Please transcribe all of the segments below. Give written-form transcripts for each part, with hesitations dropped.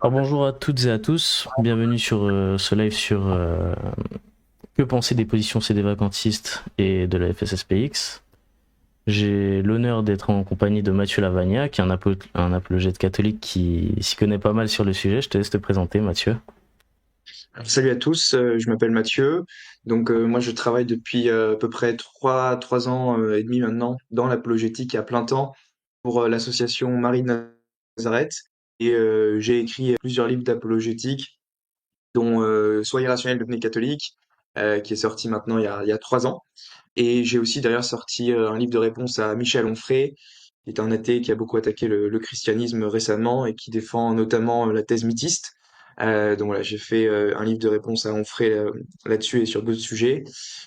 Alors bonjour à toutes et à tous, bienvenue sur ce live sur que penser des positions CD vacantistes et de la FSSPX. J'ai l'honneur d'être en compagnie de Mathieu Lavagna, qui est un apologète catholique qui s'y connaît pas mal sur le sujet. Je te laisse te présenter, Mathieu. Salut à tous, je m'appelle Mathieu. Moi je travaille depuis à peu près trois ans et demi maintenant dans l'apologétique à plein temps pour l'association Marie de Nazareth. J'ai écrit plusieurs livres d'apologétique, dont Soyez rationnel, devenez catholique, qui est sorti maintenant il y a 3 ans. Et j'ai aussi d'ailleurs sorti un livre de réponse à Michel Onfray, qui est un athée qui a beaucoup attaqué le christianisme récemment et qui défend notamment la thèse mythiste. Donc voilà, j'ai fait un livre de réponse à Onfray là-dessus et sur d'autres sujets.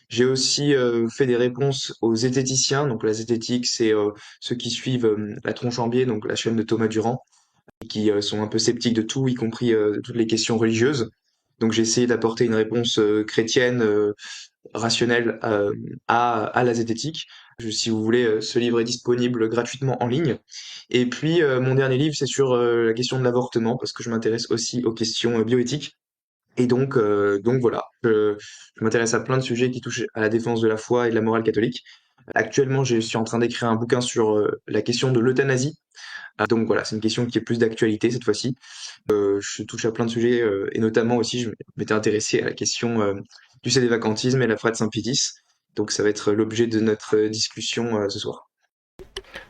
J'ai aussi fait des réponses aux zététiciens. Donc la zététique, c'est ceux qui suivent la tronche en biais, donc la chaîne de Thomas Durand, et qui sont un peu sceptiques de tout, y compris toutes les questions religieuses. Donc j'ai essayé d'apporter une réponse chrétienne rationnelle à la zététique. Si vous voulez, ce livre est disponible gratuitement en ligne. Et puis mon dernier livre, c'est sur la question de l'avortement, parce que je m'intéresse aussi aux questions bioéthiques. Et donc voilà, je m'intéresse à plein de sujets qui touchent à la défense de la foi et de la morale catholique. Actuellement, je suis en train d'écrire un bouquin sur la question de l'euthanasie. Donc voilà, c'est une question qui est plus d'actualité cette fois-ci. Je touche à plein de sujets, et notamment aussi, je m'étais intéressé à la question du sédévacantisme et la foi de Saint-Pédis. Donc ça va être l'objet de notre discussion ce soir.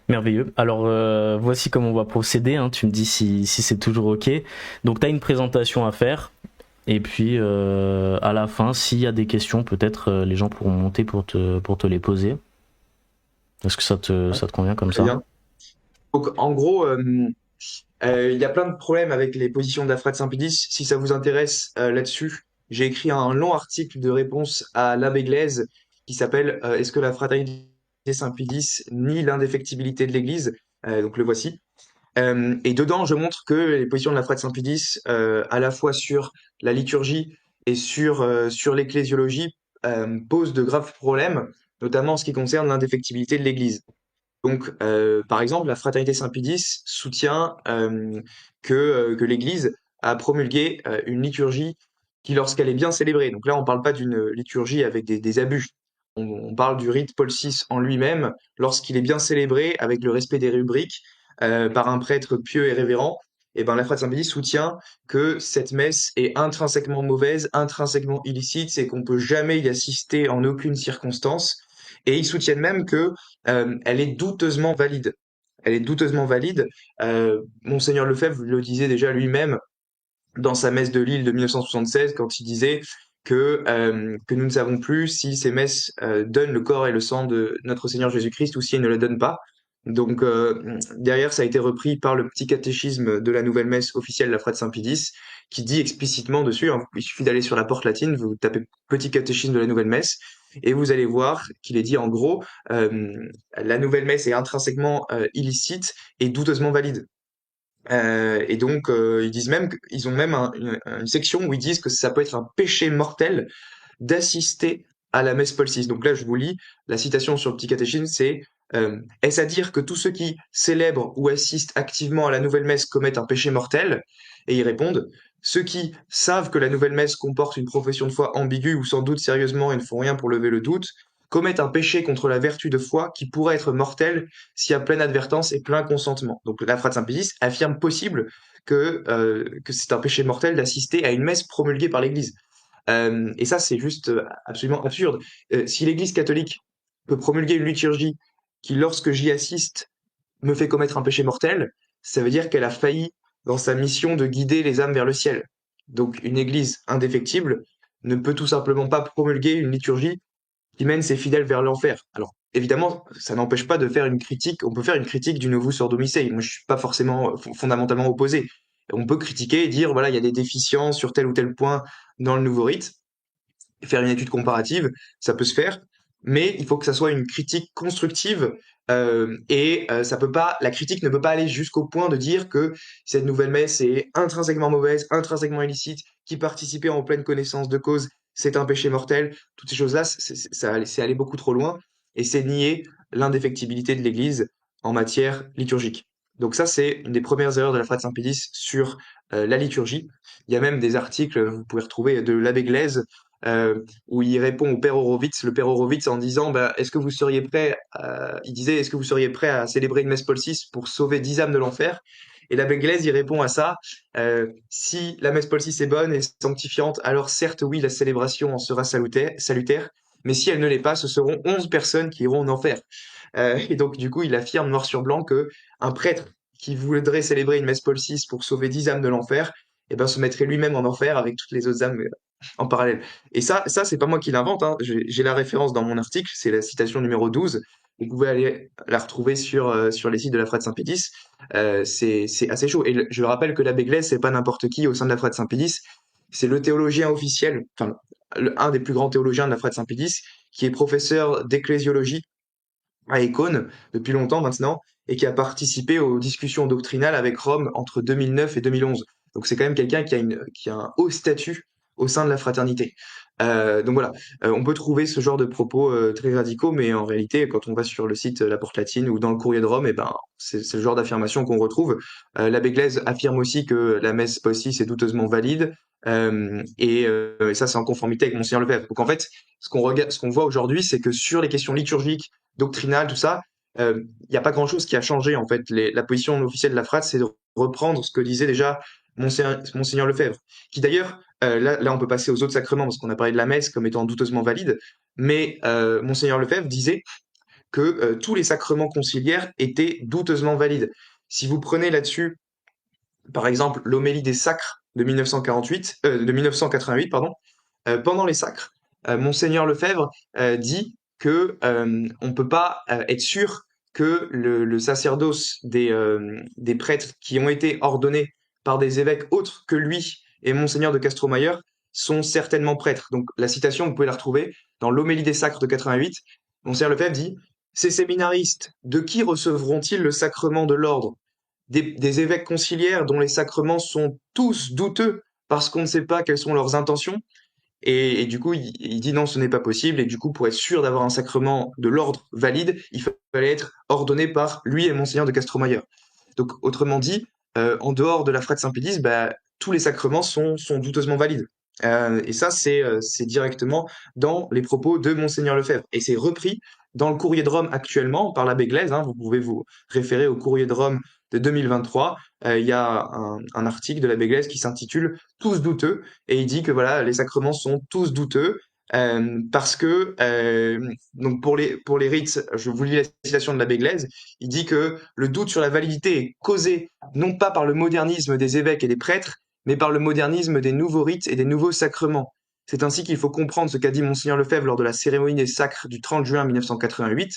Merveilleux. Alors voici comment on va procéder, hein. Tu me dis si c'est toujours ok. Donc tu as une présentation à faire. Et puis à la fin, s'il y a des questions, peut-être les gens pourront monter pour te les poser. Est-ce que Ouais, ça te convient comme très ça? bien. Donc en gros, il y a plein de problèmes avec les positions de la Frate Saint-Pédis. Si ça vous intéresse là-dessus, j'ai écrit un long article de réponse à l'abbé Glaise qui s'appelle Est-ce que la fraternité Saint-Pédis nie l'indéfectibilité de l'Église? Donc le voici. Et dedans, je montre que les positions de la Frate Saint-Pédis, à la fois sur la liturgie et sur l'ecclésiologie, posent de graves problèmes, notamment en ce qui concerne l'indéfectibilité de l'Église. Donc, par exemple, la Fraternité Saint-Pédis soutient que l'Église a promulgué une liturgie qui, lorsqu'elle est bien célébrée, donc là, on ne parle pas d'une liturgie avec des abus, on parle du rite Paul VI en lui-même, lorsqu'il est bien célébré avec le respect des rubriques par un prêtre pieux et révérend, et ben la Fraternité Saint-Pédis soutient que cette messe est intrinsèquement mauvaise, intrinsèquement illicite, c'est qu'on peut jamais y assister en aucune circonstance, et ils soutiennent même que elle est douteusement valide. Elle est douteusement valide. Monseigneur Lefebvre le disait déjà lui-même dans sa messe de Lille de 1976 quand il disait que nous ne savons plus si ces messes donnent le corps et le sang de notre Seigneur Jésus-Christ ou si elles ne le donnent pas. Donc derrière, ça a été repris par le petit catéchisme de la nouvelle messe officielle de la Frate Saint-Pédis, qui dit explicitement dessus, hein, il suffit d'aller sur la porte latine, vous tapez petit catéchisme de la nouvelle messe, et vous allez voir qu'il est dit en gros, la nouvelle messe est intrinsèquement illicite et douteusement valide. Ils disent même qu'ils ont même une section où ils disent que ça peut être un péché mortel d'assister à la messe Paul VI. Donc là, je vous lis la citation sur le petit catéchisme, c'est est-ce à dire que tous ceux qui célèbrent ou assistent activement à la nouvelle messe commettent un péché mortel? Et ils répondent ceux qui savent que la nouvelle messe comporte une profession de foi ambiguë ou sans doute sérieusement et ne font rien pour lever le doute, commettent un péché contre la vertu de foi qui pourrait être mortel s'il y a pleine advertence et plein consentement. Donc la Frate Saint-Pédis affirme possible que c'est un péché mortel d'assister à une messe promulguée par l'Église. Et ça, c'est juste absolument absurde. Si l'Église catholique peut promulguer une liturgie qui, lorsque j'y assiste, me fait commettre un péché mortel, ça veut dire qu'elle a failli dans sa mission de guider les âmes vers le ciel. Donc une Église indéfectible ne peut tout simplement pas promulguer une liturgie qui mène ses fidèles vers l'enfer. Alors évidemment, ça n'empêche pas de faire une critique. On peut faire une critique du Novus Ordo Missae. Moi, je suis pas forcément fondamentalement opposé. On peut critiquer et dire voilà, il y a des déficiences sur tel ou tel point dans le nouveau rite, faire une étude comparative, ça peut se faire, mais il faut que ça soit une critique constructive ça peut pas, la critique ne peut pas aller jusqu'au point de dire que cette nouvelle messe est intrinsèquement mauvaise, intrinsèquement illicite, qui participait en pleine connaissance de cause, c'est un péché mortel. Toutes ces choses-là, c'est aller beaucoup trop loin et c'est nier l'indéfectibilité de l'Église en matière liturgique. Donc ça, c'est une des premières erreurs de la Frat Saint-Pédis sur la liturgie. Il y a même des articles, vous pouvez retrouver, de l'abbé Glaise, où il répond au père Horowitz, le père Horowitz, en disant, bah, est-ce que vous seriez prêt il disait, est-ce que vous seriez prêt à célébrer une messe Paul VI pour sauver 10 âmes de l'enfer? Et l'abbé Glaise, il répond à ça, si la messe Paul VI est bonne et sanctifiante, alors certes, oui, la célébration en sera salutaire, mais si elle ne l'est pas, ce seront 11 personnes qui iront en enfer. Et donc, du coup, il affirme noir sur blanc que un prêtre qui voudrait célébrer une messe Paul VI pour sauver 10 âmes de l'enfer, eh ben, se mettrait lui-même en enfer avec toutes les autres âmes en parallèle. Et ça, c'est pas moi qui l'invente, hein. J'ai la référence dans mon article, c'est la citation numéro 12. Vous pouvez aller la retrouver sur les sites de la Frate Saint-Pédis. C'est assez chaud. Et je rappelle que l'abbé Glaise, c'est pas n'importe qui au sein de la Frate Saint-Pédis. C'est le théologien officiel, enfin, un des plus grands théologiens de la Frate Saint-Pédis, qui est professeur d'ecclésiologie à Ecône depuis longtemps maintenant et qui a participé aux discussions doctrinales avec Rome entre 2009 et 2011. Donc c'est quand même quelqu'un qui a un haut statut au sein de la fraternité. Donc voilà, on peut trouver ce genre de propos très radicaux, mais en réalité, quand on va sur le site La Porte Latine ou dans le Courrier de Rome, eh ben, c'est le genre d'affirmation qu'on retrouve. L'abbé Glaise affirme aussi que la messe Possis est douteusement valide, et ça c'est en conformité avec Monseigneur Lefebvre. Donc en fait, ce qu'on voit aujourd'hui, c'est que sur les questions liturgiques, doctrinales, tout ça, il n'y a pas grand-chose qui a changé en fait. La position officielle de la FRAT, c'est de reprendre ce que disait déjà Monseigneur Lefebvre, qui d'ailleurs, là on peut passer aux autres sacrements parce qu'on a parlé de la messe comme étant douteusement valide, mais Monseigneur Lefebvre disait que tous les sacrements conciliaires étaient douteusement valides. Si vous prenez là-dessus, par exemple, l'homélie des sacres de 1988, pardon, pendant les sacres, Monseigneur Lefebvre dit que on peut pas être sûr que le sacerdoce des prêtres qui ont été ordonnés par des évêques autres que lui et Monseigneur de Castromayer sont certainement prêtres. Donc la citation, vous pouvez la retrouver dans l'Homélie des Sacres de 88. Monseigneur Lefebvre dit: ces séminaristes, de qui recevront-ils le sacrement de l'ordre? Des évêques conciliaires dont les sacrements sont tous douteux parce qu'on ne sait pas quelles sont leurs intentions. Et du coup, il dit non, ce n'est pas possible. Et du coup, pour être sûr d'avoir un sacrement de l'ordre valide, il fallait être ordonné par lui et Monseigneur de Castromayer. Donc, autrement dit, en dehors de la Frate Saint-Pédis, bah, tous les sacrements sont douteusement valides. Et ça, c'est directement dans les propos de Monseigneur Lefebvre. Et c'est repris dans le Courrier de Rome actuellement par l'abbé Glaise, hein. Vous pouvez vous référer au Courrier de Rome de 2023. Il y a un article de l'abbé Glaise qui s'intitule Tous douteux, et il dit que voilà, les sacrements sont tous douteux. Parce que donc pour les rites, je vous lis la citation de l'abbé Glaise, il dit que le doute sur la validité est causé non pas par le modernisme des évêques et des prêtres, mais par le modernisme des nouveaux rites et des nouveaux sacrements. C'est ainsi qu'il faut comprendre ce qu'a dit Monseigneur Lefebvre lors de la cérémonie des sacres du 30 juin 1988.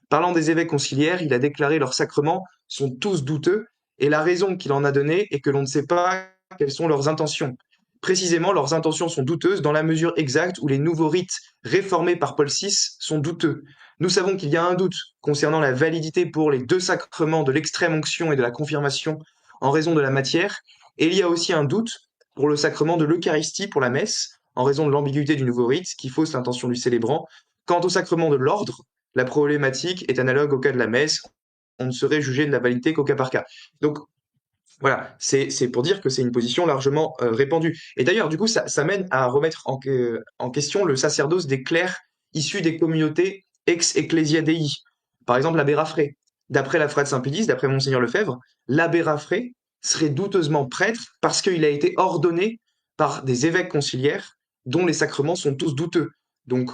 Parlant des évêques conciliaires, il a déclaré leurs sacrements sont tous douteux, et la raison qu'il en a donnée est que l'on ne sait pas quelles sont leurs intentions. Précisément, leurs intentions sont douteuses dans la mesure exacte où les nouveaux rites réformés par Paul VI sont douteux. Nous savons qu'il y a un doute concernant la validité pour les deux sacrements de l'extrême onction et de la confirmation en raison de la matière, et il y a aussi un doute pour le sacrement de l'Eucharistie pour la messe, en raison de l'ambiguïté du nouveau rite qui fausse l'intention du célébrant. Quant au sacrement de l'ordre, la problématique est analogue au cas de la messe. On ne saurait juger de la validité qu'au cas par cas. Donc voilà, c'est pour dire que c'est une position largement répandue. Et d'ailleurs, du coup, ça mène à remettre en question le sacerdoce des clercs issus des communautés ex-ecclesia dei. Par exemple, l'abbé Raffray. D'après la Frate Saint-Pédis, d'après Monseigneur Lefebvre, l'abbé Raffray serait douteusement prêtre parce qu'il a été ordonné par des évêques conciliaires dont les sacrements sont tous douteux. Donc,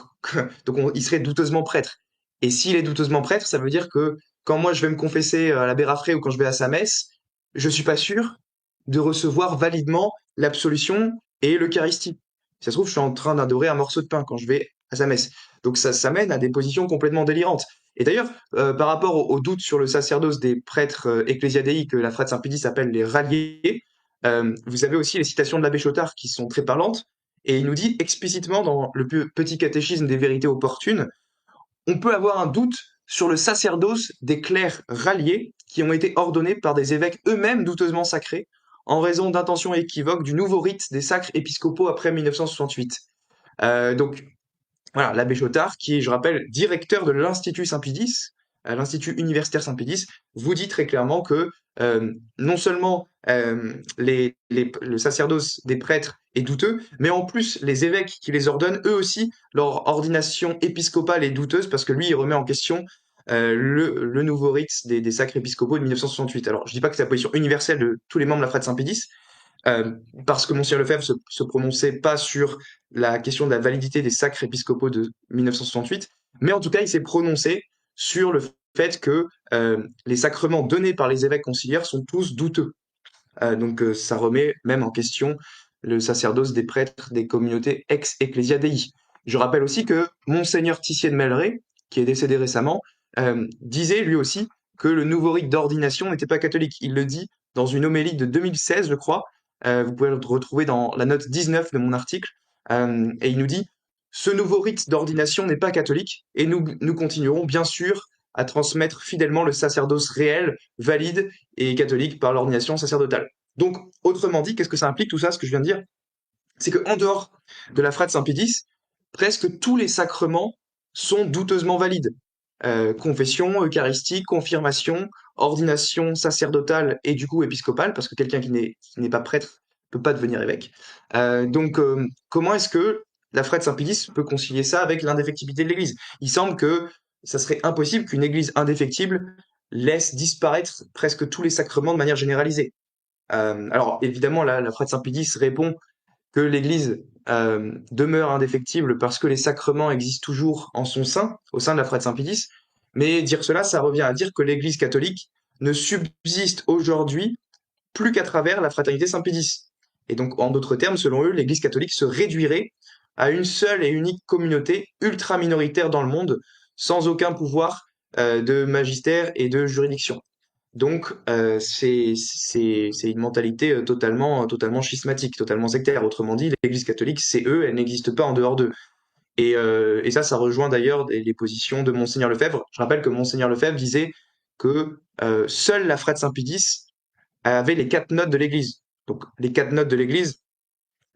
il serait douteusement prêtre. Et s'il est douteusement prêtre, ça veut dire que quand moi je vais me confesser à l'abbé Raffray ou quand je vais à sa messe, je suis pas sûr de recevoir validement l'absolution et l'Eucharistie. Si ça se trouve, je suis en train d'adorer un morceau de pain quand je vais à sa messe. Donc ça mène à des positions complètement délirantes. Et d'ailleurs, par rapport au doute sur le sacerdoce des prêtres ecclésiadéi que la Frate Saint-Pédis s'appelle les ralliés, vous avez aussi les citations de l'abbé Chotard qui sont très parlantes. Et il nous dit explicitement dans le petit catéchisme des vérités opportunes, on peut avoir un doute sur le sacerdoce des clercs ralliés qui ont été ordonnés par des évêques eux-mêmes douteusement sacrés en raison d'intentions équivoques du nouveau rite des sacres épiscopaux après 1968. Donc voilà, l'abbé Chotard, qui est, je rappelle, directeur de l'Institut Saint-Pédis, l'Institut universitaire Saint-Pédis, vous dit très clairement que non seulement le sacerdoce des prêtres est douteux, mais en plus les évêques qui les ordonnent, eux aussi, leur ordination épiscopale est douteuse parce que lui, il remet en question le nouveau rite des sacres épiscopaux de 1968. Alors, je dis pas que c'est la position universelle de tous les membres de la Frate Saint-Pédis, euh, parce que Monseigneur Lefebvre se prononçait pas sur la question de la validité des sacres épiscopaux de 1968, mais en tout cas, il s'est prononcé sur le fait que les sacrements donnés par les évêques conciliaires sont tous douteux. Donc ça remet même en question le sacerdoce des prêtres des communautés ex-Ecclesia Dei. Je rappelle aussi que Monseigneur Tissier de Melleray, qui est décédé récemment, disait lui aussi que le nouveau rite d'ordination n'était pas catholique. Il le dit dans une homélie de 2016, je crois. Vous pouvez le retrouver dans la note 19 de mon article. Et il nous dit, ce nouveau rite d'ordination n'est pas catholique et nous continuerons bien sûr à transmettre fidèlement le sacerdoce réel, valide et catholique par l'ordination sacerdotale. Donc, autrement dit, qu'est-ce que ça implique tout ça, ce que je viens de dire? C'est qu'en dehors de la Frate Saint-Pédis, presque tous les sacrements sont douteusement valides. Confession, Eucharistie, confirmation, ordination sacerdotale et du coup épiscopale, parce que quelqu'un qui n'est pas prêtre peut pas devenir évêque. Donc, comment est-ce que la Frate Saint-Pédis peut concilier ça avec l'indéfectibilité de l'Église? Il semble que ça serait impossible qu'une Église indéfectible laisse disparaître presque tous les sacrements de manière généralisée. Alors évidemment, la Frate Saint-Pédis répond que l'Église demeure indéfectible parce que les sacrements existent toujours en son sein, au sein de la Frate Saint-Pédis, mais dire cela, ça revient à dire que l'Église catholique ne subsiste aujourd'hui plus qu'à travers la fraternité Saint-Pédis. Et donc, en d'autres termes, selon eux, l'Église catholique se réduirait à une seule et unique communauté ultra minoritaire dans le monde, sans aucun pouvoir de magistère et de juridiction. Donc, c'est une mentalité totalement schismatique, totalement sectaire. Autrement dit, l'Église catholique, c'est eux, elle n'existe pas en dehors d'eux. Et ça rejoint d'ailleurs les positions de Monseigneur Lefebvre. Je rappelle que Monseigneur Lefebvre disait que seule la Frate Saint-Pédis avait les 4 notes de l'Église. Donc, les 4 notes de l'Église,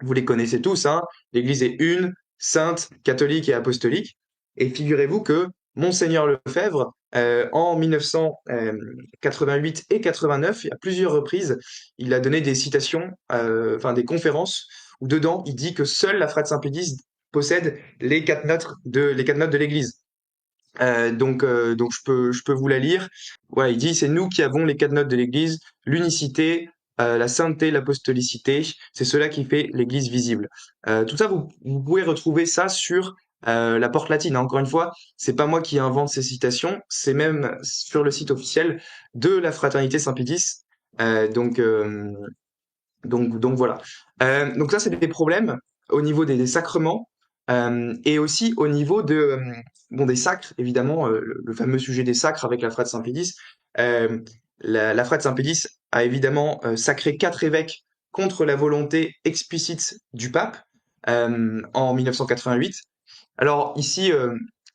vous les connaissez tous, hein. L'Église est une, sainte, catholique et apostolique. Et figurez-vous que Monseigneur Lefebvre, en 1988 et 89, à plusieurs reprises, il a donné des citations, enfin des conférences, où dedans il dit que seule la Frate Saint-Pédis possède les 4 notes de l'Église. Donc je peux vous la lire. Voilà, il dit, c'est nous qui avons les 4 notes de l'Église, l'unicité, la sainteté, l'apostolicité, c'est cela qui fait l'Église visible. Tout ça, vous pouvez retrouver ça sur la Porte latine. Encore une fois, c'est pas moi qui invente ces citations, c'est même sur le site officiel de la Fraternité Saint-Pédis. Donc voilà. Donc ça, c'est des problèmes au niveau des sacrements et aussi au niveau bon, des sacres, évidemment, le fameux sujet des sacres avec la Frate Saint-Pédis. Euh, la Frate Saint-Pédis a évidemment sacré 4 évêques contre la volonté explicite du pape en 1988. Alors ici,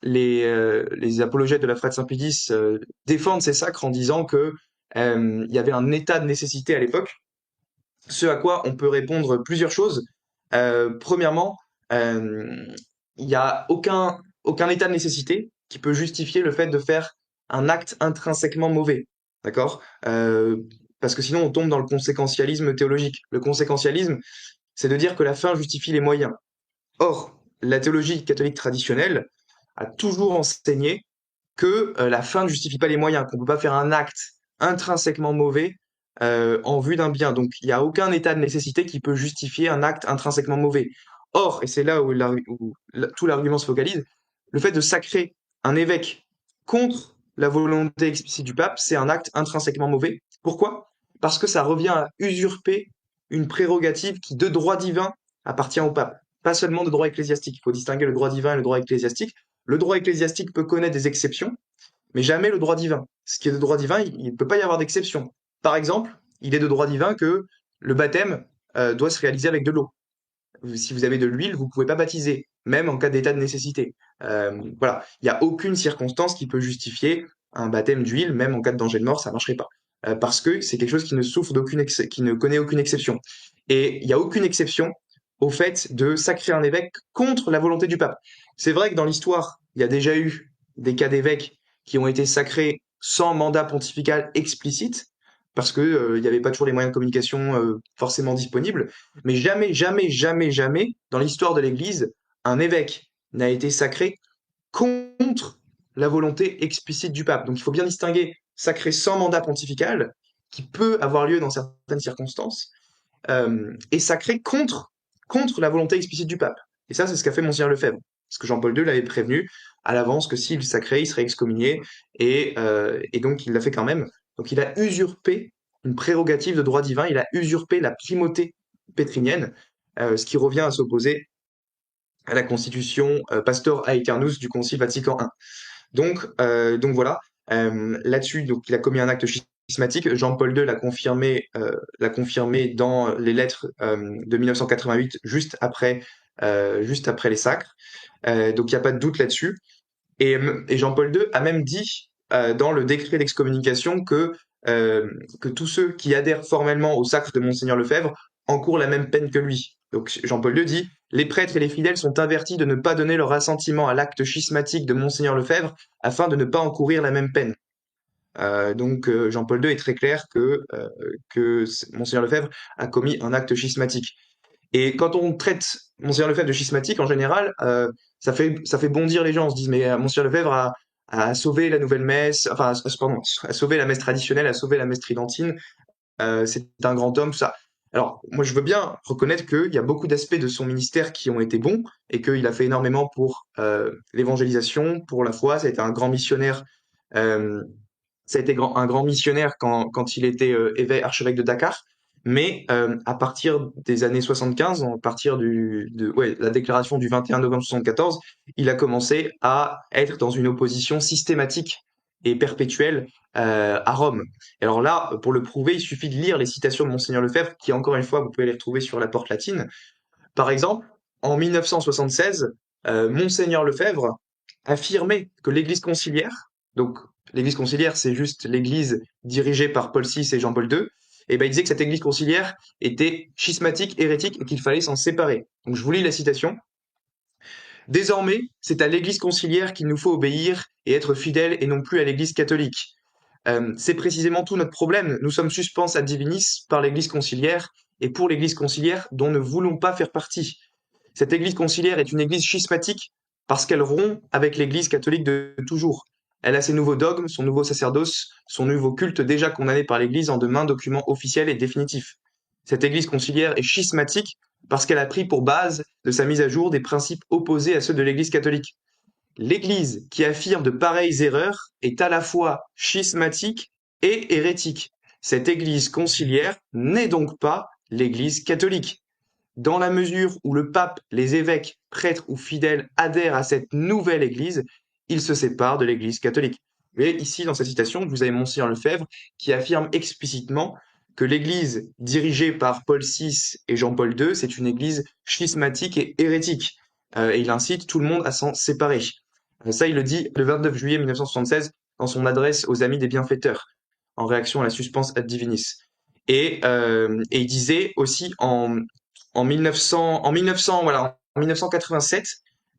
les apologètes de la Frate Saint-Pédis défendent ces sacres en disant que il y avait un état de nécessité à l'époque, ce à quoi on peut répondre plusieurs choses. Premièrement, euh, il n'y a aucun état de nécessité qui peut justifier le fait de faire un acte intrinsèquement mauvais. D'accord? Parce que sinon, on tombe dans le conséquentialisme théologique. Le conséquentialisme, c'est de dire que la fin justifie les moyens. Or, la théologie catholique traditionnelle a toujours enseigné que la fin ne justifie pas les moyens, qu'on ne peut pas faire un acte intrinsèquement mauvais en vue d'un bien. Donc il n'y a aucun état de nécessité qui peut justifier un acte intrinsèquement mauvais. Or, et c'est là où tout l'argument se focalise, le fait de sacrer un évêque contre la volonté explicite du pape, c'est un acte intrinsèquement mauvais. Pourquoi? Parce que ça revient à usurper une prérogative qui, de droit divin, appartient au pape. Pas seulement de droit ecclésiastique. Il faut distinguer le droit divin et le droit ecclésiastique. Le droit ecclésiastique peut connaître des exceptions, mais jamais le droit divin. Ce qui est de droit divin, il ne peut pas y avoir d'exception. Par exemple, il est de droit divin que le baptême doit se réaliser avec de l'eau. Si vous avez de l'huile, vous ne pouvez pas baptiser, même en cas d'état de nécessité. Voilà, il n'y a aucune circonstance qui peut justifier un baptême d'huile, même en cas de danger de mort, ça ne marcherait pas. Parce que c'est quelque chose qui ne souffre qui ne connaît aucune exception. Et il n'y a aucune exception au fait de sacrer un évêque contre la volonté du pape. C'est vrai que dans l'histoire, il y a déjà eu des cas d'évêques qui ont été sacrés sans mandat pontifical explicite, parce que il n'y avait pas toujours les moyens de communication forcément disponibles. Mais jamais, jamais, jamais, jamais, dans l'histoire de l'Église, un évêque n'a été sacré contre la volonté explicite du pape. Donc il faut bien distinguer sacré sans mandat pontifical, qui peut avoir lieu dans certaines circonstances, et sacré contre la volonté explicite du pape. Et ça, c'est ce qu'a fait Monseigneur Lefebvre. Parce que Jean-Paul II l'avait prévenu à l'avance que s'il sacrait, il serait excommunié, et donc il l'a fait quand même. Donc il a usurpé une prérogative de droit divin, il a usurpé la primauté pétrinienne, ce qui revient à s'opposer à la constitution Pastor Aeternus du Concile Vatican I. Donc voilà, là-dessus, donc il a commis un acte schismatique. Jean-Paul II l'a confirmé dans les lettres de 1988, juste après les sacres. Donc il n'y a pas de doute là-dessus. Et Jean-Paul II a même dit dans le décret d'excommunication que tous ceux qui adhèrent formellement au sacre de Monseigneur Lefebvre encourent la même peine que lui. Donc Jean-Paul II dit: les prêtres et les fidèles sont avertis de ne pas donner leur assentiment à l'acte schismatique de Monseigneur Lefebvre afin de ne pas encourir la même peine. Jean-Paul II est très clair que Monseigneur Lefebvre a commis un acte schismatique. Et quand on traite Monseigneur Lefebvre de schismatique, en général, ça fait bondir les gens. On se dit, mais Monseigneur Lefebvre a sauvé la nouvelle messe, enfin, pardon, a sauvé la messe traditionnelle, a sauvé la messe tridentine, c'est un grand homme, tout ça. Alors, moi, je veux bien reconnaître qu'il y a beaucoup d'aspects de son ministère qui ont été bons et qu'il a fait énormément pour l'évangélisation, pour la foi. Ça a été un grand missionnaire. euh, Ça a été un grand missionnaire quand il était archevêque de Dakar. Mais à partir des années 75, à partir la déclaration du 21 novembre 74, il a commencé à être dans une opposition systématique et perpétuelle à Rome. Et alors là, pour le prouver, il suffit de lire les citations de Monseigneur Lefebvre, qui encore une fois, vous pouvez les retrouver sur la Porte latine. Par exemple, en 1976, Monseigneur Lefebvre affirmait que l'Église conciliaire, donc l'Église conciliaire, c'est juste l'Église dirigée par Paul VI et Jean-Paul II, et ben il disait que cette Église conciliaire était schismatique, hérétique et qu'il fallait s'en séparer. Donc je vous lis la citation. Désormais, c'est à l'Église conciliaire qu'il nous faut obéir et être fidèles et non plus à l'Église catholique. C'est précisément tout notre problème. Nous sommes suspens ad divinis par l'Église conciliaire et pour l'Église conciliaire dont ne voulons pas faire partie. Cette Église conciliaire est une Église schismatique parce qu'elle rompt avec l'Église catholique de toujours. Elle a ses nouveaux dogmes, son nouveau sacerdoce, son nouveau culte déjà condamné par l'Église en de maints documents officiels et définitifs. Cette Église conciliaire est schismatique parce qu'elle a pris pour base de sa mise à jour des principes opposés à ceux de l'Église catholique. L'Église qui affirme de pareilles erreurs est à la fois schismatique et hérétique. Cette Église conciliaire n'est donc pas l'Église catholique. Dans la mesure où le pape, les évêques, prêtres ou fidèles adhèrent à cette nouvelle Église, ils se séparent de l'Église catholique. Mais ici, dans cette citation, vous avez Monseigneur Lefebvre qui affirme explicitement que l'Église dirigée par Paul VI et Jean-Paul II, c'est une Église schismatique et hérétique. Et il incite tout le monde à s'en séparer. Ça, il le dit le 29 juillet 1976 dans son adresse aux amis des bienfaiteurs, en réaction à la suspense ad divinis. Et il disait aussi en 1987,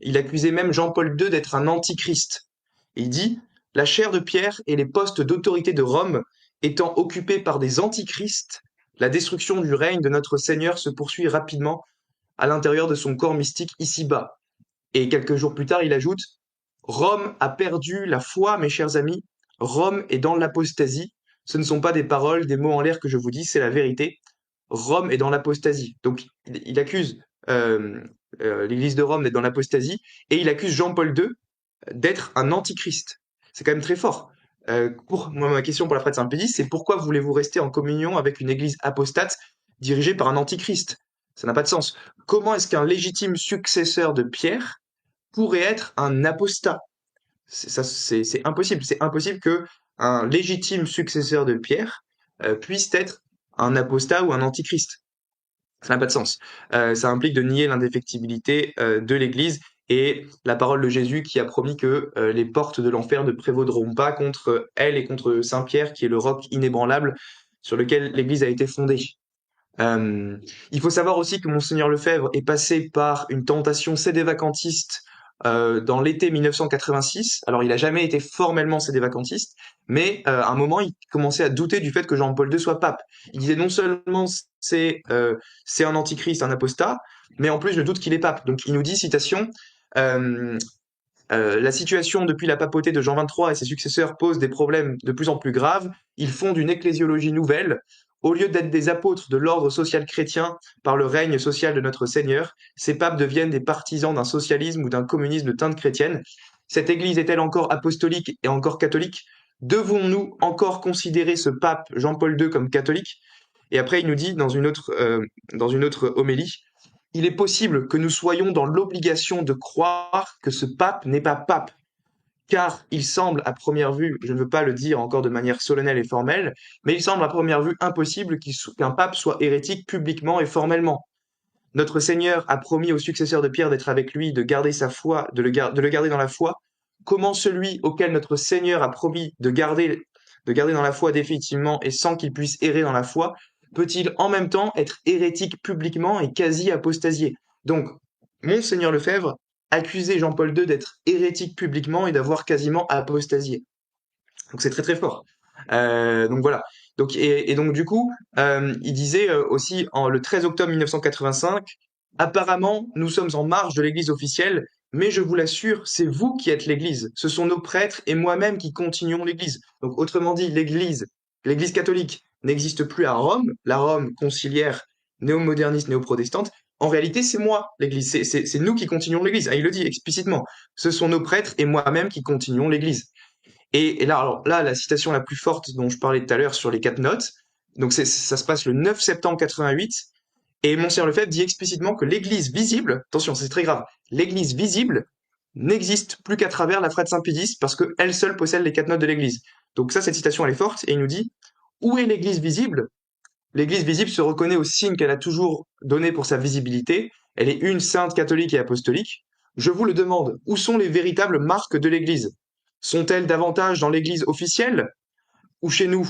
il accusait même Jean-Paul II d'être un antichrist. Il dit: la chair de pierre et les postes d'autorité de Rome étant occupés par des antichrists, la destruction du règne de notre Seigneur se poursuit rapidement à l'intérieur de son corps mystique ici-bas. Et quelques jours plus tard, il ajoute: Rome a perdu la foi, mes chers amis. Rome est dans l'apostasie. Ce ne sont pas des paroles, des mots en l'air que je vous dis, c'est la vérité. Rome est dans l'apostasie. Donc, il accuse l'Église de Rome d'être dans l'apostasie et il accuse Jean-Paul II d'être un antichrist. C'est quand même très fort. Pour moi, ma question pour la Frère Saint-Pédis, c'est pourquoi voulez-vous rester en communion avec une Église apostate dirigée par un antichrist? Ça n'a pas de sens. Comment est-ce qu'un légitime successeur de Pierre pourrait être un apostat? C'est impossible. C'est impossible que un légitime successeur de Pierre puisse être un apostat ou un antichrist. Ça n'a pas de sens. Ça implique de nier l'indéfectibilité de l'Église et la parole de Jésus qui a promis que les portes de l'enfer ne prévaudront pas contre elle et contre Saint-Pierre, qui est le roc inébranlable sur lequel l'Église a été fondée. Il faut savoir aussi que Monseigneur Lefebvre est passé par une tentation sédévacantiste dans l'été 1986. Alors, il a jamais été formellement sédévacantiste, mais à un moment, il commençait à douter du fait que Jean-Paul II soit pape. Il disait non seulement c'est un antichrist, un apostat, mais en plus je doute qu'il est pape. Donc, il nous dit, citation, euh, la situation depuis la papauté de Jean XXIII et ses successeurs pose des problèmes de plus en plus graves. Ils fondent une ecclésiologie nouvelle. Au lieu d'être des apôtres de l'ordre social chrétien par le règne social de notre Seigneur, ces papes deviennent des partisans d'un socialisme ou d'un communisme de teinte chrétienne. Cette Église est-elle encore apostolique et encore catholique? Devons-nous encore considérer ce pape Jean-Paul II comme catholique? Et après, il nous dit dans une autre homélie, il est possible que nous soyons dans l'obligation de croire que ce pape n'est pas pape, car il semble à première vue, je ne veux pas le dire encore de manière solennelle et formelle, mais il semble à première vue impossible qu'un pape soit hérétique publiquement et formellement. Notre Seigneur a promis aux successeurs de Pierre d'être avec lui, de garder sa foi, de le garder dans la foi. Comment celui auquel notre Seigneur a promis de garder dans la foi définitivement et sans qu'il puisse errer dans la foi, peut-il en même temps être hérétique publiquement et quasi apostasié? Donc, Monseigneur Lefebvre accusait Jean-Paul II d'être hérétique publiquement et d'avoir quasiment apostasié. Donc c'est très très fort. Donc voilà. Donc et donc du coup, il disait aussi le 13 octobre 1985, apparemment nous sommes en marge de l'Église officielle, mais je vous l'assure, c'est vous qui êtes l'Église. Ce sont nos prêtres et moi-même qui continuons l'Église. Donc autrement dit, l'Église catholique n'existe plus à Rome, la Rome conciliaire, néo-moderniste, néo-protestante. En réalité, c'est moi, l'Église. C'est nous qui continuons l'Église. Ah, il le dit explicitement. Ce sont nos prêtres et moi-même qui continuons l'Église. Et là, alors là, la citation la plus forte dont je parlais tout à l'heure sur les 4 notes, donc ça se passe le 9 septembre 88, et Monseigneur Lefebvre dit explicitement que l'Église visible, attention, c'est très grave, l'Église visible n'existe plus qu'à travers la Frate Saint-Pédis parce qu'elle seule possède les 4 notes de l'Église. Donc ça, cette citation, elle est forte, et il nous dit, où est l'Église visible? L'Église visible se reconnaît au signe qu'elle a toujours donné pour sa visibilité. Elle est une sainte catholique et apostolique. Je vous le demande, où sont les véritables marques de l'Église? Sont-elles davantage dans l'Église officielle ou chez nous,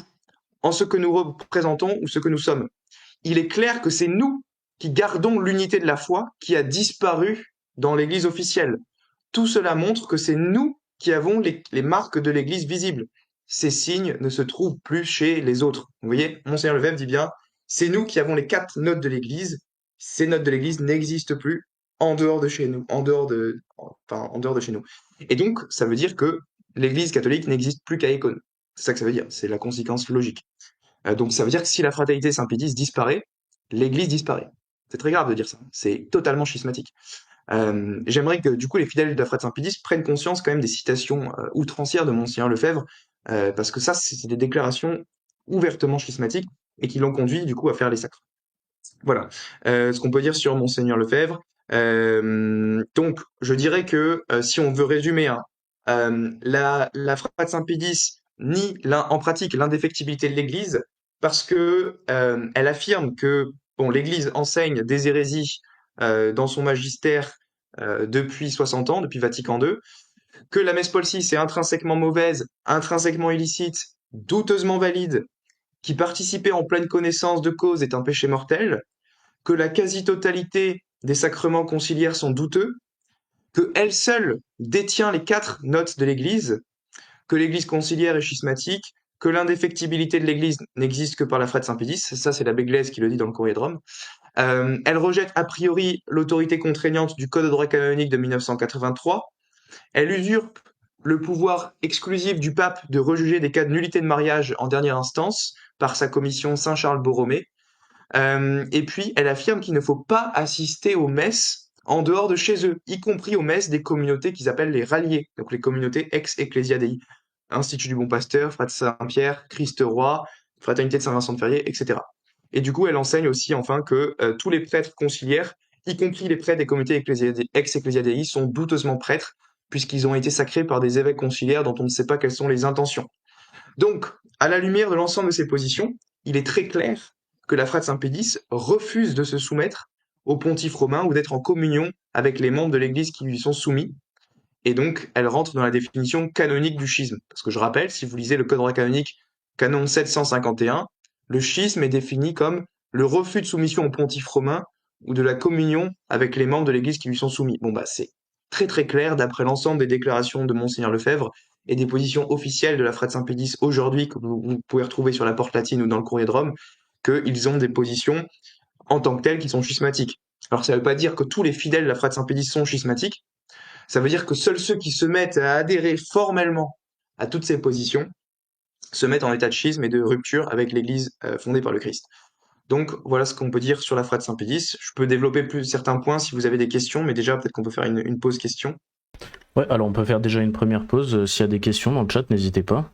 en ce que nous représentons ou ce que nous sommes? Il est clair que c'est nous qui gardons l'unité de la foi qui a disparu dans l'Église officielle. Tout cela montre que c'est nous qui avons les marques de l'Église visibles. Ces signes ne se trouvent plus chez les autres. Vous voyez, Monseigneur Lefebvre dit bien, c'est nous qui avons les 4 notes de l'Église. Ces notes de l'Église n'existent plus en dehors de chez nous, en dehors de chez nous. Et donc, ça veut dire que l'Église catholique n'existe plus qu'à Icône. C'est ça que ça veut dire. C'est la conséquence logique. Donc, ça veut dire que si la fraternité Saint-Pédis disparaît, l'Église disparaît. C'est très grave de dire ça. C'est totalement schismatique. J'aimerais que du coup les fidèles de la Frate Saint-Pédis prennent conscience quand même des citations outrancières de Monseigneur Lefebvre, parce que ça, c'est des déclarations ouvertement schismatiques et qui l'ont conduit du coup à faire les sacres. Voilà ce qu'on peut dire sur Monseigneur Lefebvre. Donc, je dirais que si on veut résumer, hein, la Frate Saint-Pédis nie en pratique l'indéfectibilité de l'Église parce que elle affirme que bon, l'Église enseigne des hérésies dans son magistère depuis 60 ans, depuis Vatican II, que la messe Paul VI est intrinsèquement mauvaise, intrinsèquement illicite, douteusement valide, qui participer en pleine connaissance de cause est un péché mortel, que la quasi-totalité des sacrements conciliaires sont douteux, que elle seule détient les 4 notes de l'Église, que l'Église conciliaire est schismatique, que l'indéfectibilité de l'Église n'existe que par la Frate Saint-Pédis, ça c'est l'abbé Glaise qui le dit dans le Courrier de Rome. Elle rejette a priori l'autorité contraignante du Code de droit canonique de 1983. Elle usurpe le pouvoir exclusif du pape de rejuger des cas de nullité de mariage en dernière instance par sa commission Saint-Charles Borromée. Et puis, elle affirme qu'il ne faut pas assister aux messes en dehors de chez eux, y compris aux messes des communautés qu'ils appellent les ralliés, donc les communautés ex-Ecclesia Dei, Institut du Bon Pasteur, Frère Saint-Pierre, Christ Roi, Fraternité de Saint-Vincent de Ferrier, etc. Et du coup, elle enseigne aussi enfin que tous les prêtres conciliaires, y compris les prêtres des communautés ex-Ecclesia Dei, sont douteusement prêtres, puisqu'ils ont été sacrés par des évêques conciliaires dont on ne sait pas quelles sont les intentions. Donc, à la lumière de l'ensemble de ces positions, il est très clair que la Frate Saint-Pédis refuse de se soumettre au pontife romain ou d'être en communion avec les membres de l'Église qui lui sont soumis. Et donc, elle rentre dans la définition canonique du schisme. Parce que je rappelle, si vous lisez le Code de droit canonique, canon 751, le schisme est défini comme le refus de soumission au pontife romain ou de la communion avec les membres de l'Église qui lui sont soumis. Bon, bah, c'est très très clair d'après l'ensemble des déclarations de Monseigneur Lefebvre et des positions officielles de la Frate Saint-Pédis aujourd'hui, que vous pouvez retrouver sur la Porte Latine ou dans le Courrier de Rome, qu'ils ont des positions en tant que telles qui sont schismatiques. Alors ça ne veut pas dire que tous les fidèles de la Frate Saint-Pédis sont schismatiques, ça veut dire que seuls ceux qui se mettent à adhérer formellement à toutes ces positions se mettent en état de schisme et de rupture avec l'Église fondée par le Christ. Donc voilà ce qu'on peut dire sur la Frate Saint-Pédis. Je peux développer plus certains points si vous avez des questions, mais déjà peut-être qu'on peut faire une pause question. Ouais, alors on peut faire déjà une première pause. S'il y a des questions dans le chat, n'hésitez pas.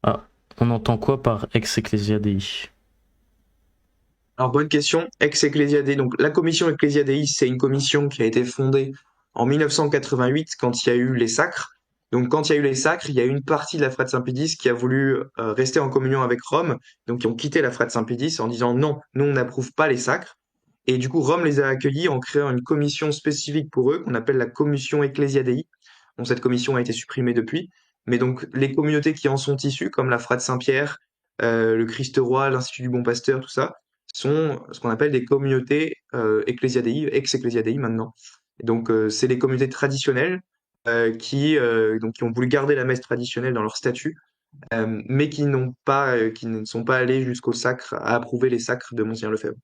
Ah, on entend quoi par ex ecclesia Dei? Alors bonne question, ex ecclesia Dei. Donc la commission ecclesia Dei, c'est une commission qui a été fondée en 1988 quand il y a eu les sacres. Donc quand il y a eu les sacres, il y a une partie de la Frate Saint-Pédis qui a voulu rester en communion avec Rome, donc qui ont quitté la Frate Saint-Pédis en disant non, nous on n'approuve pas les sacres. Et du coup, Rome les a accueillis en créant une commission spécifique pour eux qu'on appelle la commission Ecclesia Dei. Bon, cette commission a été supprimée depuis, mais donc les communautés qui en sont issues, comme la Frate Saint-Pierre, le Christ Roi, l'Institut du Bon Pasteur, tout ça, sont ce qu'on appelle des communautés Ecclesia Dei, ex-Ecclesia Dei maintenant. Et donc c'est des communautés traditionnelles qui ont voulu garder la messe traditionnelle dans leur statut, mais qui ne sont pas allés jusqu'au sacre, à approuver les sacres de Monseigneur Lefebvre.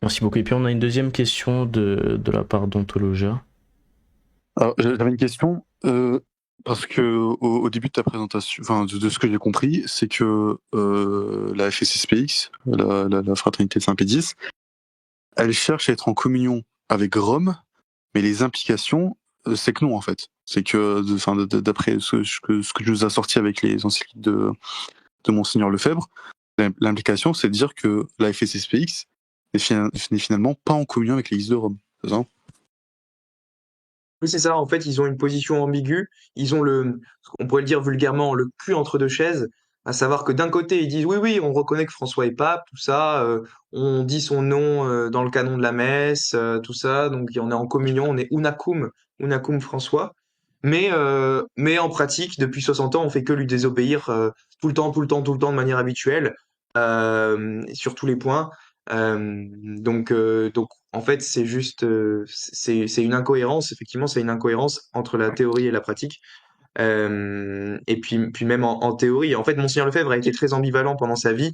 Merci beaucoup. Et puis on a une deuxième question de la part d'Ontologia. Alors, j'avais une question, parce que au début de ta présentation, enfin de ce que j'ai compris, c'est que la FSSPX, la Fraternité de Saint-Pédis, elle cherche à être en communion avec Rome, mais les implications, c'est que non en fait. C'est que, d'après ce que nous a sorti avec les encycliques de Monseigneur Lefebvre, l'implication, c'est de dire que la FSSPX n'est finalement pas en communion avec l'Église de Rome. C'est ça ? Oui, c'est ça. En fait, ils ont une position ambiguë. Ils ont on pourrait le dire vulgairement, le cul entre deux chaises. À savoir que d'un côté, ils disent oui, oui, on reconnaît que François est pape, tout ça. On dit son nom dans le canon de la messe, tout ça. Donc, on est en communion, on est unacum François. Mais en pratique, depuis 60 ans, on fait que lui désobéir tout le temps, tout le temps, tout le temps de manière habituelle, sur tous les points. Donc, en fait, c'est juste, c'est une incohérence. Effectivement, c'est une incohérence entre la théorie et la pratique. Et puis même en théorie, en fait, Monseigneur Lefebvre a été très ambivalent pendant sa vie.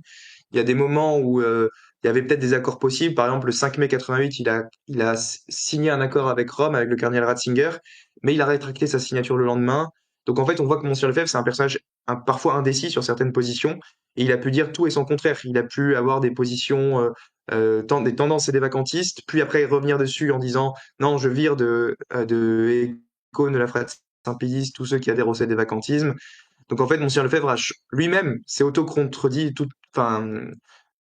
Il y a des moments où il y avait peut-être des accords possibles. Par exemple, le 5 mai 88, il a signé un accord avec Rome, avec le cardinal Ratzinger, mais il a rétracté sa signature le lendemain. Donc en fait, on voit que Monseigneur Lefebvre, c'est un personnage parfois indécis sur certaines positions, et il a pu dire tout et son contraire. Il a pu avoir des positions, des tendances et des vacantistes, puis après revenir dessus en disant non, je vire de icône de la fraternité Saint-Pédis, tous ceux qui adhèrent au des vacantisme. Donc en fait, Monseigneur Lefebvre lui-même s'est auto-contredit enfin,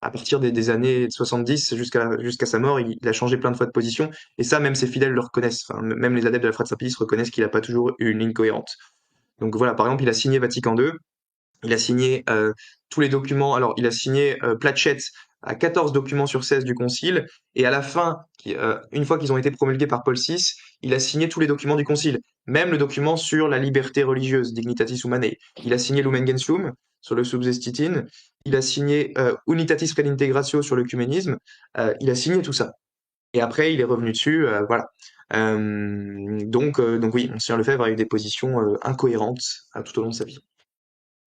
à partir des années 70 jusqu'à sa mort, il a changé plein de fois de position. Et ça, même ses fidèles le reconnaissent. Enfin, même les adeptes de la Fraternité Saint-Pédis reconnaissent qu'il n'a pas toujours eu une ligne cohérente. Donc voilà, par exemple, il a signé Vatican II, il a signé tous les documents. Alors, il a signé Platchett à 14 documents sur 16 du Concile. Et à la fin, une fois qu'ils ont été promulgués par Paul VI, il a signé tous les documents du Concile. Même le document sur la liberté religieuse, Dignitatis Humanae. Il a signé Lumen Gentium sur le Subsestitin. Il a signé Unitatis Redintegratio sur l'œcuménisme. Il a signé tout ça. Et après, il est revenu dessus. Voilà. Donc oui, Monseigneur Lefebvre a eu des positions incohérentes tout au long de sa vie.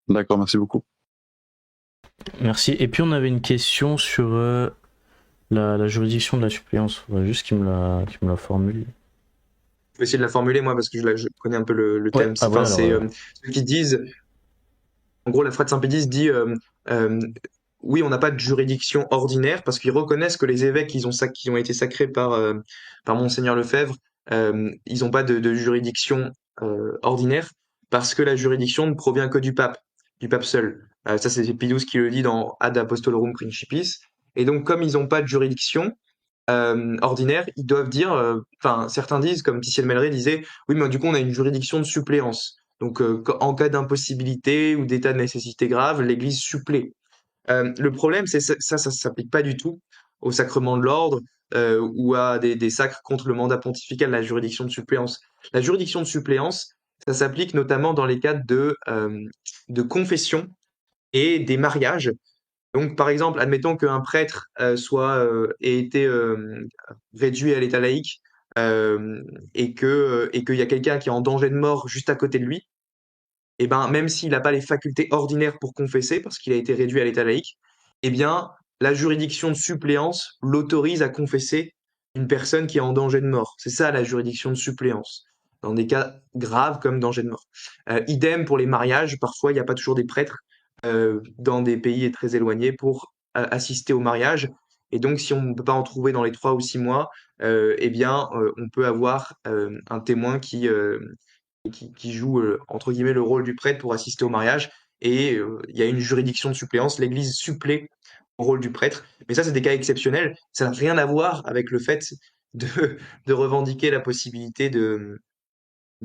D'accord, merci beaucoup. Merci. Et puis on avait une question sur la juridiction de la suppléance. Faudrait juste qu'il me la formule. Je vais essayer de la formuler moi parce que je connais un peu le thème. Ouais, ah ouais, C'est alors, ceux qui disent, en gros, la Frate Saint-Pédis dit euh, oui, on n'a pas de juridiction ordinaire parce qu'ils reconnaissent que les évêques qui ont été sacrés par Monseigneur Lefebvre, ils n'ont pas de juridiction ordinaire parce que la juridiction ne provient que du pape seul. Ça, c'est Pie XII qui le dit dans Ad Apostolorum Principis. Et donc, comme ils n'ont pas de juridiction ordinaire, ils doivent dire, enfin, certains disent, comme Titiel Melleret disait, oui, mais du coup, on a une juridiction de suppléance. Donc, en cas d'impossibilité ou d'état de nécessité grave, l'Église supplée. Le problème, c'est ça s'applique pas du tout au sacrement de l'ordre ou à des sacres contre le mandat pontifical, la juridiction de suppléance. La juridiction de suppléance, ça s'applique notamment dans les cas de confession et des mariages. Donc, par exemple, admettons qu'un prêtre ait été réduit à l'état laïque et qu'il y a quelqu'un qui est en danger de mort juste à côté de lui, et ben même s'il n'a pas les facultés ordinaires pour confesser, parce qu'il a été réduit à l'état laïque, eh bien la juridiction de suppléance l'autorise à confesser une personne qui est en danger de mort. C'est ça la juridiction de suppléance, dans des cas graves comme danger de mort. Idem pour les mariages, parfois il n'y a pas toujours des prêtres dans des pays très éloignés pour assister au mariage. Et donc, si on ne peut pas en trouver dans les 3 ou 6 mois, eh bien, on peut avoir un témoin qui joue, entre guillemets, le rôle du prêtre pour assister au mariage. Et il y a une juridiction de suppléance, l'Église supplée au rôle du prêtre. Mais ça, c'est des cas exceptionnels. Ça n'a rien à voir avec le fait de, de revendiquer la possibilité de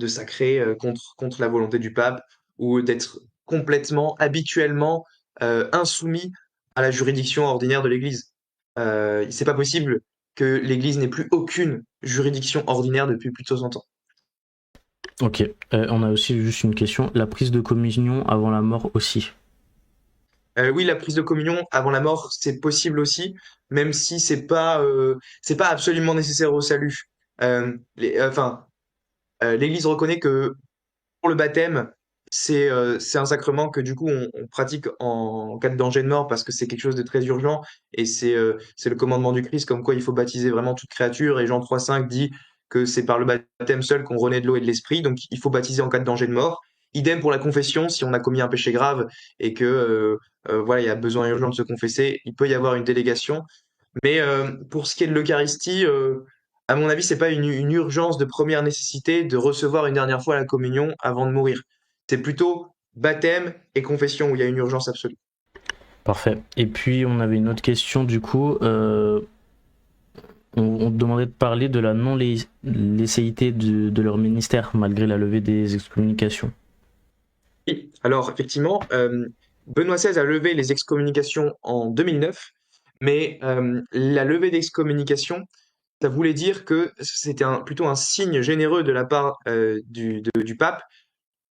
sacrer contre la volonté du pape ou d'être complètement, habituellement insoumis à la juridiction ordinaire de l'Église. C'est pas possible que l'Église n'ait plus aucune juridiction ordinaire depuis plus de 60 ans. Ok, on a aussi juste une question. La prise de communion avant la mort aussi. Oui, la prise de communion avant la mort, c'est possible aussi, même si c'est pas absolument nécessaire au salut. L'Église reconnaît que pour le baptême, c'est un sacrement que du coup on pratique en cas de danger de mort parce que c'est quelque chose de très urgent et c'est le commandement du Christ comme quoi il faut baptiser vraiment toute créature et Jean 3,5 dit que c'est par le baptême seul qu'on renaît de l'eau et de l'esprit, donc il faut baptiser en cas de danger de mort. Idem pour la confession, si on a commis un péché grave et que voilà, il y a besoin urgent de se confesser, il peut y avoir une délégation. Mais pour ce qui est de l'Eucharistie, à mon avis, c'est pas une urgence de première nécessité de recevoir une dernière fois la communion avant de mourir. C'est plutôt baptême et confession où il y a une urgence absolue. Parfait. Et puis on avait une autre question du coup. On te demandait de parler de la non-licéité de leur ministère malgré la levée des excommunications. Oui, alors effectivement, Benoît XVI a levé les excommunications en 2009, mais la levée d'excommunication, ça voulait dire que c'était plutôt un signe généreux de la part du pape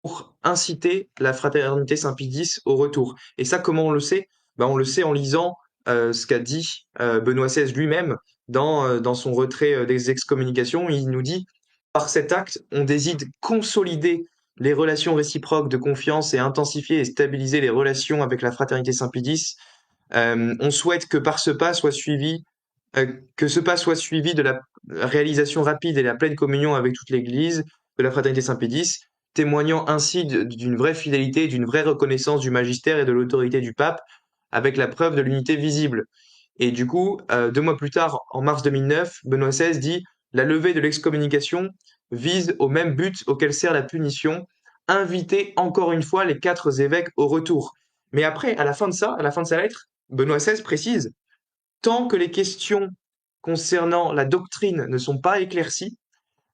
pour inciter la fraternité Saint-Pie X au retour. Et ça, comment on le sait? Ben, on le sait en lisant ce qu'a dit Benoît XVI lui-même dans son retrait des excommunications. Il nous dit, par cet acte, on décide consolider les relations réciproques de confiance et intensifier et stabiliser les relations avec la fraternité Saint-Pie X. On souhaite que par ce pas soit suivi que ce pas soit suivi de la réalisation rapide et la pleine communion avec toute l'Église de la fraternité Saint-Pédis, témoignant ainsi d'une vraie fidélité, d'une vraie reconnaissance du magistère et de l'autorité du pape, avec la preuve de l'unité visible. Et du coup, 2 mois plus tard, en mars 2009, Benoît XVI dit la levée de l'excommunication vise au même but auquel sert la punition, inviter encore une fois les 4 évêques au retour. Mais après, à la fin de sa lettre, Benoît XVI précise tant que les questions concernant la doctrine ne sont pas éclaircies,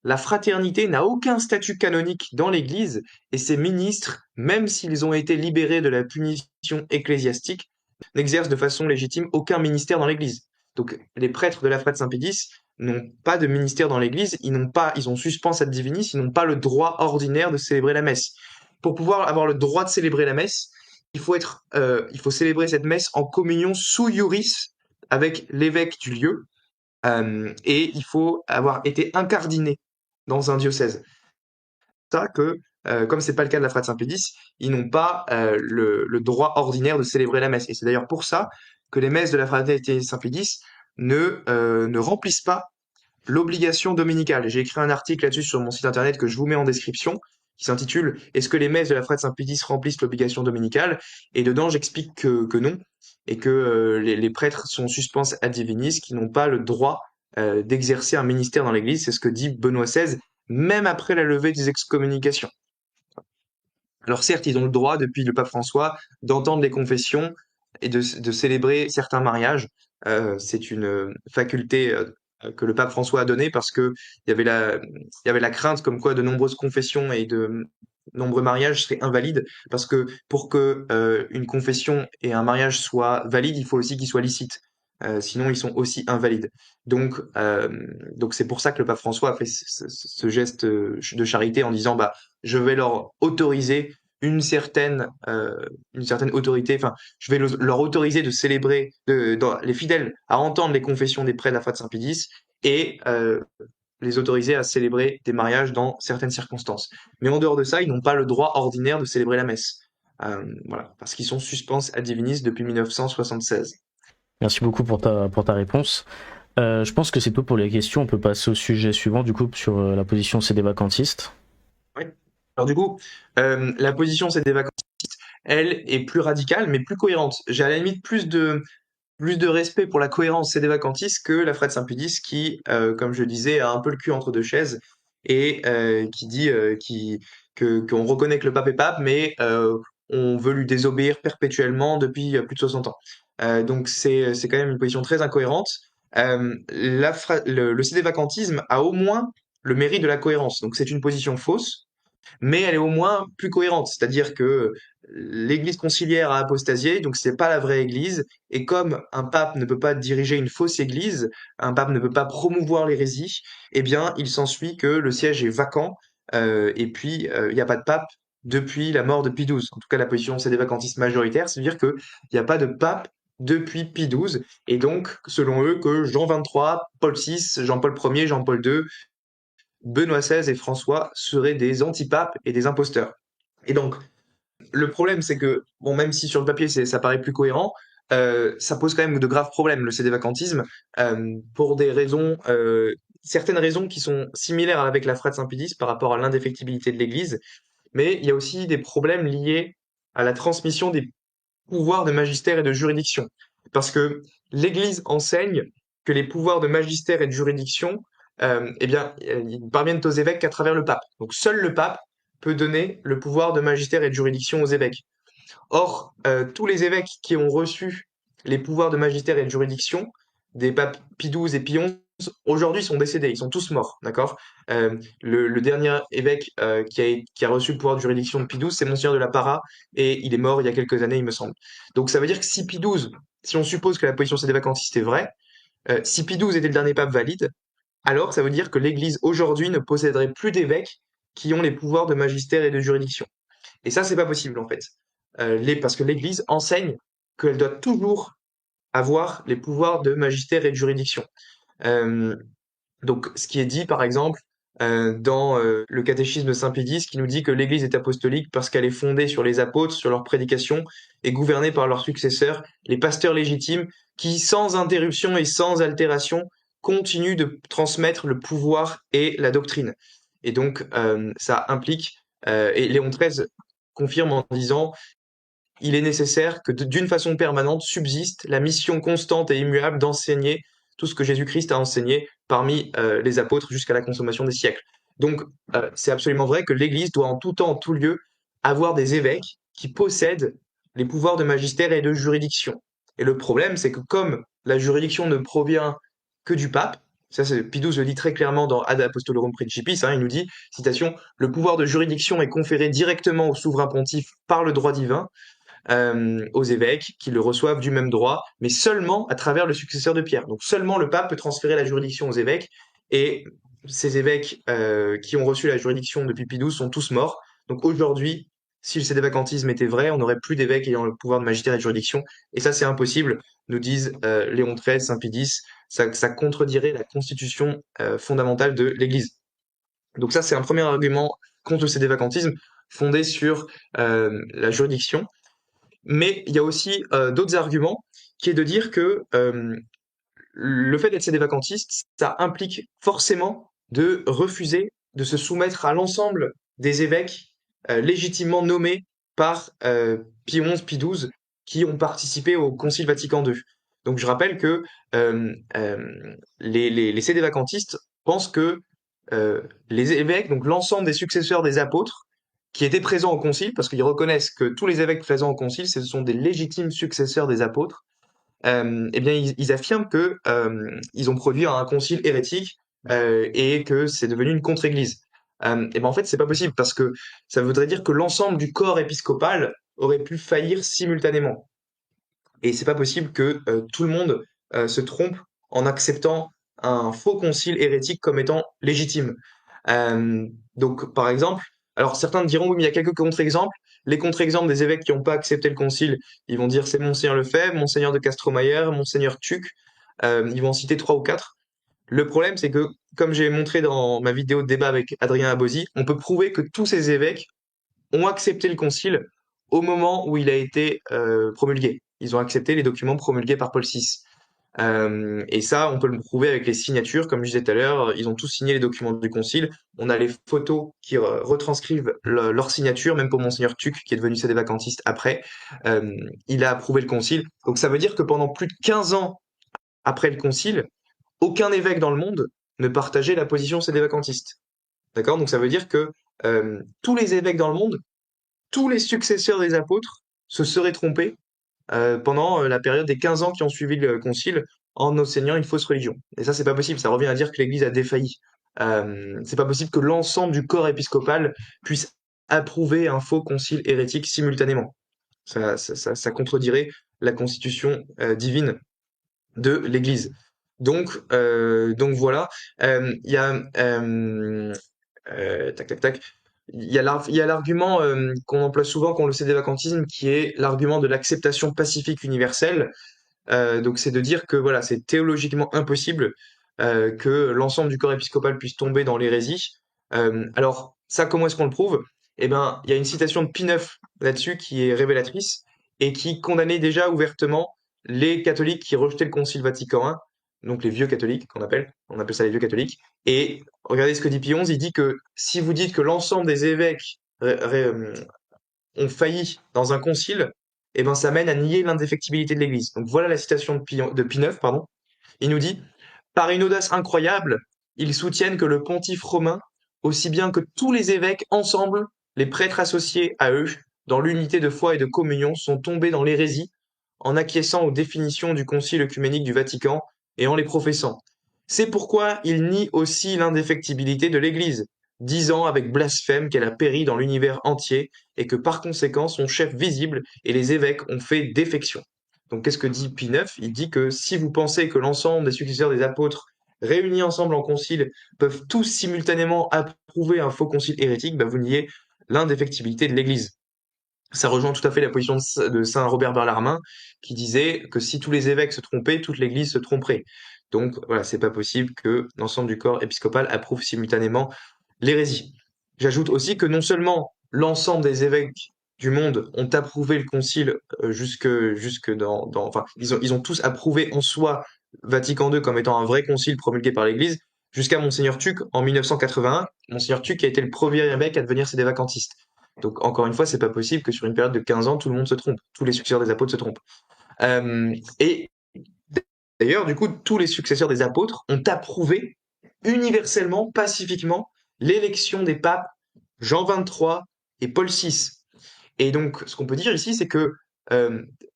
la fraternité n'a aucun statut canonique dans l'Église et ses ministres, même s'ils ont été libérés de la punition ecclésiastique, n'exercent de façon légitime aucun ministère dans l'Église. Donc les prêtres de la Frate Saint-Pédis n'ont pas de ministère dans l'Église, ils ont suspens ad divinis, ils n'ont pas le droit ordinaire de célébrer la messe. Pour pouvoir avoir le droit de célébrer la messe, il faut célébrer cette messe en communion sous iuris avec l'évêque du lieu, et il faut avoir été incardiné dans un diocèse. C'est ça que, comme c'est pas le cas de la Frate Saint-Pédis, ils n'ont pas le droit ordinaire de célébrer la messe. Et c'est d'ailleurs pour ça que les messes de la Fraternité Saint-Pédis ne remplissent pas l'obligation dominicale. J'ai écrit un article là-dessus sur mon site internet que je vous mets en description, qui s'intitule Est-ce que les messes de la Frate Saint-Pédis remplissent l'obligation dominicale? Et dedans, j'explique que non, et que les prêtres sont suspens ad divinis, qui n'ont pas le droit d'exercer un ministère dans l'Église. C'est ce que dit Benoît XVI, même après la levée des excommunications. Alors certes, ils ont le droit, depuis le pape François, d'entendre les confessions et de célébrer certains mariages. C'est une faculté que le pape François a donnée parce que il y avait la crainte comme quoi de nombreuses confessions et de nombreux mariages seraient invalides, parce que pour que une confession et un mariage soient valides, il faut aussi qu'ils soient licites. Sinon, ils sont aussi invalides. Donc c'est pour ça que le pape François a fait ce geste de charité en disant, bah, je vais leur autoriser une certaine autorité, enfin, je vais leur autoriser de célébrer, les fidèles à entendre les confessions des prêtres de la Frate Saint-Pédis et les autoriser à célébrer des mariages dans certaines circonstances. Mais en dehors de ça, ils n'ont pas le droit ordinaire de célébrer la messe. Voilà, parce qu'ils sont suspens ad divinis depuis 1976. Merci beaucoup pour ta réponse. Je pense que c'est tout pour les questions. On peut passer au sujet suivant, du coup, sur la position sédévacantistes. Oui. Alors du coup, la position sédévacantistes, elle, est plus radicale, mais plus cohérente. J'ai à la limite plus de respect pour la cohérence sédévacantistes que la Fred Saint-Pédis qui, comme je disais, a un peu le cul entre deux chaises et qui dit qu'on reconnaît que le pape est pape, mais on veut lui désobéir perpétuellement depuis plus de 60 ans. Donc c'est quand même une position très incohérente. Le sédévacantisme a au moins le mérite de la cohérence. Donc c'est une position fausse, mais elle est au moins plus cohérente. C'est-à-dire que l'Église conciliaire a apostasié, donc c'est pas la vraie Église. Et comme un pape ne peut pas diriger une fausse Église, un pape ne peut pas promouvoir l'hérésie, eh bien, il s'ensuit que le siège est vacant. Et puis, il n'y a pas de pape depuis la mort de Pie XII. En tout cas, la position c'est des vacantistes majoritaires, c'est-à-dire qu'il n'y a pas de pape depuis Pie XII. Et donc, selon eux, que Jean XXIII, Paul VI, Jean-Paul Ier, Jean-Paul II, Benoît XVI et François seraient des antipapes et des imposteurs. Et donc, le problème, c'est que, bon, même si sur le papier ça paraît plus cohérent, ça pose quand même de graves problèmes, le sédévacantisme, pour des raisons, certaines raisons qui sont similaires avec la Frate Saint-Pédis par rapport à l'indéfectibilité de l'Église, mais il y a aussi des problèmes liés à la transmission des pouvoirs de magistère et de juridiction. Parce que l'Église enseigne que les pouvoirs de magistère et de juridiction, eh bien, ils parviennent aux évêques qu'à travers le pape. Donc seul le pape peut donner le pouvoir de magistère et de juridiction aux évêques. Or, tous les évêques qui ont reçu les pouvoirs de magistère et de juridiction, des papes Pie XII et Pie XI, aujourd'hui sont décédés, ils sont tous morts, d'accord. Le dernier évêque qui a reçu le pouvoir de juridiction de Pie XII, c'est Monseigneur de la Para, et il est mort il y a quelques années, il me semble. Donc ça veut dire que si Pie XII, si on suppose que la position sédévacantiste est vraie, si Pie XII était le dernier pape valide, alors ça veut dire que l'Église aujourd'hui ne posséderait plus d'évêques qui ont les pouvoirs de magistère et de juridiction. Et ça, c'est pas possible en fait. Parce que l'Église enseigne qu'elle doit toujours avoir les pouvoirs de magistère et de juridiction. Euh, donc, ce qui est dit, par exemple, dans le catéchisme de Saint-Pédis, qui nous dit que l'Église est apostolique parce qu'elle est fondée sur les apôtres, sur leur prédication, et gouvernée par leurs successeurs, les pasteurs légitimes, qui, sans interruption et sans altération, continuent de transmettre le pouvoir et la doctrine. Et donc, ça implique, et Léon XIII confirme en disant il est nécessaire que d'une façon permanente subsiste la mission constante et immuable d'enseigner tout ce que Jésus-Christ a enseigné parmi les apôtres jusqu'à la consommation des siècles. Donc, c'est absolument vrai que l'Église doit en tout temps, en tout lieu, avoir des évêques qui possèdent les pouvoirs de magistère et de juridiction. Et le problème, c'est que comme la juridiction ne provient que du pape, ça, Pie XII le dit très clairement dans Ad Apostolorum Principis, il nous dit, citation, le pouvoir de juridiction est conféré directement au souverain pontife par le droit divin, aux évêques qui le reçoivent du même droit, mais seulement à travers le successeur de Pierre. Donc seulement le pape peut transférer la juridiction aux évêques, et ces évêques qui ont reçu la juridiction depuis Pie XII sont tous morts. Donc aujourd'hui, si le sédévacantisme était vrai, on n'aurait plus d'évêques ayant le pouvoir de magistère et de juridiction, et ça c'est impossible, nous disent Léon XIII, Saint Pie X, ça contredirait la constitution fondamentale de l'Église. Donc ça c'est un premier argument contre le sédévacantisme, fondé sur la juridiction. Mais il y a aussi d'autres arguments, qui est de dire que le fait d'être sédévacantiste, ça implique forcément de refuser de se soumettre à l'ensemble des évêques légitimement nommés par Pie XI, Pie XII, qui ont participé au Concile Vatican II. Donc je rappelle que les sédévacantistes pensent que les évêques, donc l'ensemble des successeurs des apôtres, qui étaient présents au concile, parce qu'ils reconnaissent que tous les évêques présents au concile, ce sont des légitimes successeurs des apôtres, eh bien, ils affirment que ils ont produit un concile hérétique et que c'est devenu une contre-église. Et ben en fait, c'est pas possible parce que ça voudrait dire que l'ensemble du corps épiscopal aurait pu faillir simultanément. Et c'est pas possible que tout le monde se trompe en acceptant un faux concile hérétique comme étant légitime. Donc, par exemple, alors certains diront, oui, mais il y a quelques contre-exemples. Les contre-exemples des évêques qui n'ont pas accepté le concile, ils vont dire c'est Monseigneur Lefebvre, Monseigneur de Castromayer, Monseigneur Tuc. Ils vont en citer trois ou quatre. Le problème, c'est que, comme j'ai montré dans ma vidéo de débat avec Adrien Abosi, on peut prouver que tous ces évêques ont accepté le concile au moment où il a été promulgué. Ils ont accepté les documents promulgués par Paul VI. Et ça, on peut le prouver avec les signatures. Comme je disais tout à l'heure, ils ont tous signé les documents du concile. On a les photos qui retranscrivent leur signature, même pour Monseigneur Tuc, qui est devenu sédévacantiste après. Il a approuvé le concile. Donc ça veut dire que pendant plus de 15 ans après le concile, aucun évêque dans le monde ne partageait la position sédévacantiste. D'accord? Donc ça veut dire que tous les évêques dans le monde, tous les successeurs des apôtres se seraient trompés pendant la période des 15 ans qui ont suivi le concile en enseignant une fausse religion. Et ça, c'est pas possible. Ça revient à dire que l'Église a défailli. C'est pas possible que l'ensemble du corps épiscopal puisse approuver un faux concile hérétique simultanément. Ça contredirait la constitution divine de l'Église. Donc voilà. Il y a tac tac tac. Il y a l'argument qu'on emploie souvent quand on le sait des vacantismes, qui est l'argument de l'acceptation pacifique universelle. Donc c'est de dire que voilà, c'est théologiquement impossible que l'ensemble du corps épiscopal puisse tomber dans l'hérésie. Alors ça, comment est-ce qu'on le prouve? Eh ben, il y a une citation de Pie IX là-dessus qui est révélatrice et qui condamnait déjà ouvertement les catholiques qui rejetaient le Concile Vatican I, donc les vieux catholiques on appelle ça les vieux catholiques. Et regardez ce que dit Pie XI, il dit que si vous dites que l'ensemble des évêques ont failli dans un concile, eh ben ça mène à nier l'indéfectibilité de l'Église. Donc voilà la citation de Pie IX, pardon. Il nous dit, par une audace incroyable, ils soutiennent que le pontife romain, aussi bien que tous les évêques ensemble, les prêtres associés à eux, dans l'unité de foi et de communion, sont tombés dans l'hérésie, en acquiesçant aux définitions du Concile œcuménique du Vatican et en les professant. C'est pourquoi ils nient aussi l'indéfectibilité de l'Église, disant avec blasphème qu'elle a péri dans l'univers entier et que par conséquent son chef visible et les évêques ont fait défection. Donc qu'est-ce que dit Pie IX? Il dit que si vous pensez que l'ensemble des successeurs des apôtres réunis ensemble en concile peuvent tous simultanément approuver un faux concile hérétique, bah vous niez l'indéfectibilité de l'Église. Ça rejoint tout à fait la position de saint Robert Bellarmin qui disait que si tous les évêques se trompaient, toute l'Église se tromperait. Donc voilà, c'est pas possible que l'ensemble du corps épiscopal approuve simultanément l'hérésie. J'ajoute aussi que non seulement l'ensemble des évêques du monde ont approuvé le concile jusque enfin, ils ont tous approuvé en soi Vatican II comme étant un vrai concile promulgué par l'Église, jusqu'à Monseigneur Tuc en 1981. Monseigneur Tuc a été le premier évêque à devenir sédévacantiste. Donc encore une fois, c'est pas possible que sur une période de 15 ans, tout le monde se trompe, tous les successeurs des apôtres se trompent. Et d'ailleurs, du coup, tous les successeurs des apôtres ont approuvé universellement, pacifiquement, l'élection des papes Jean XXIII et Paul VI. Et donc, ce qu'on peut dire ici, c'est que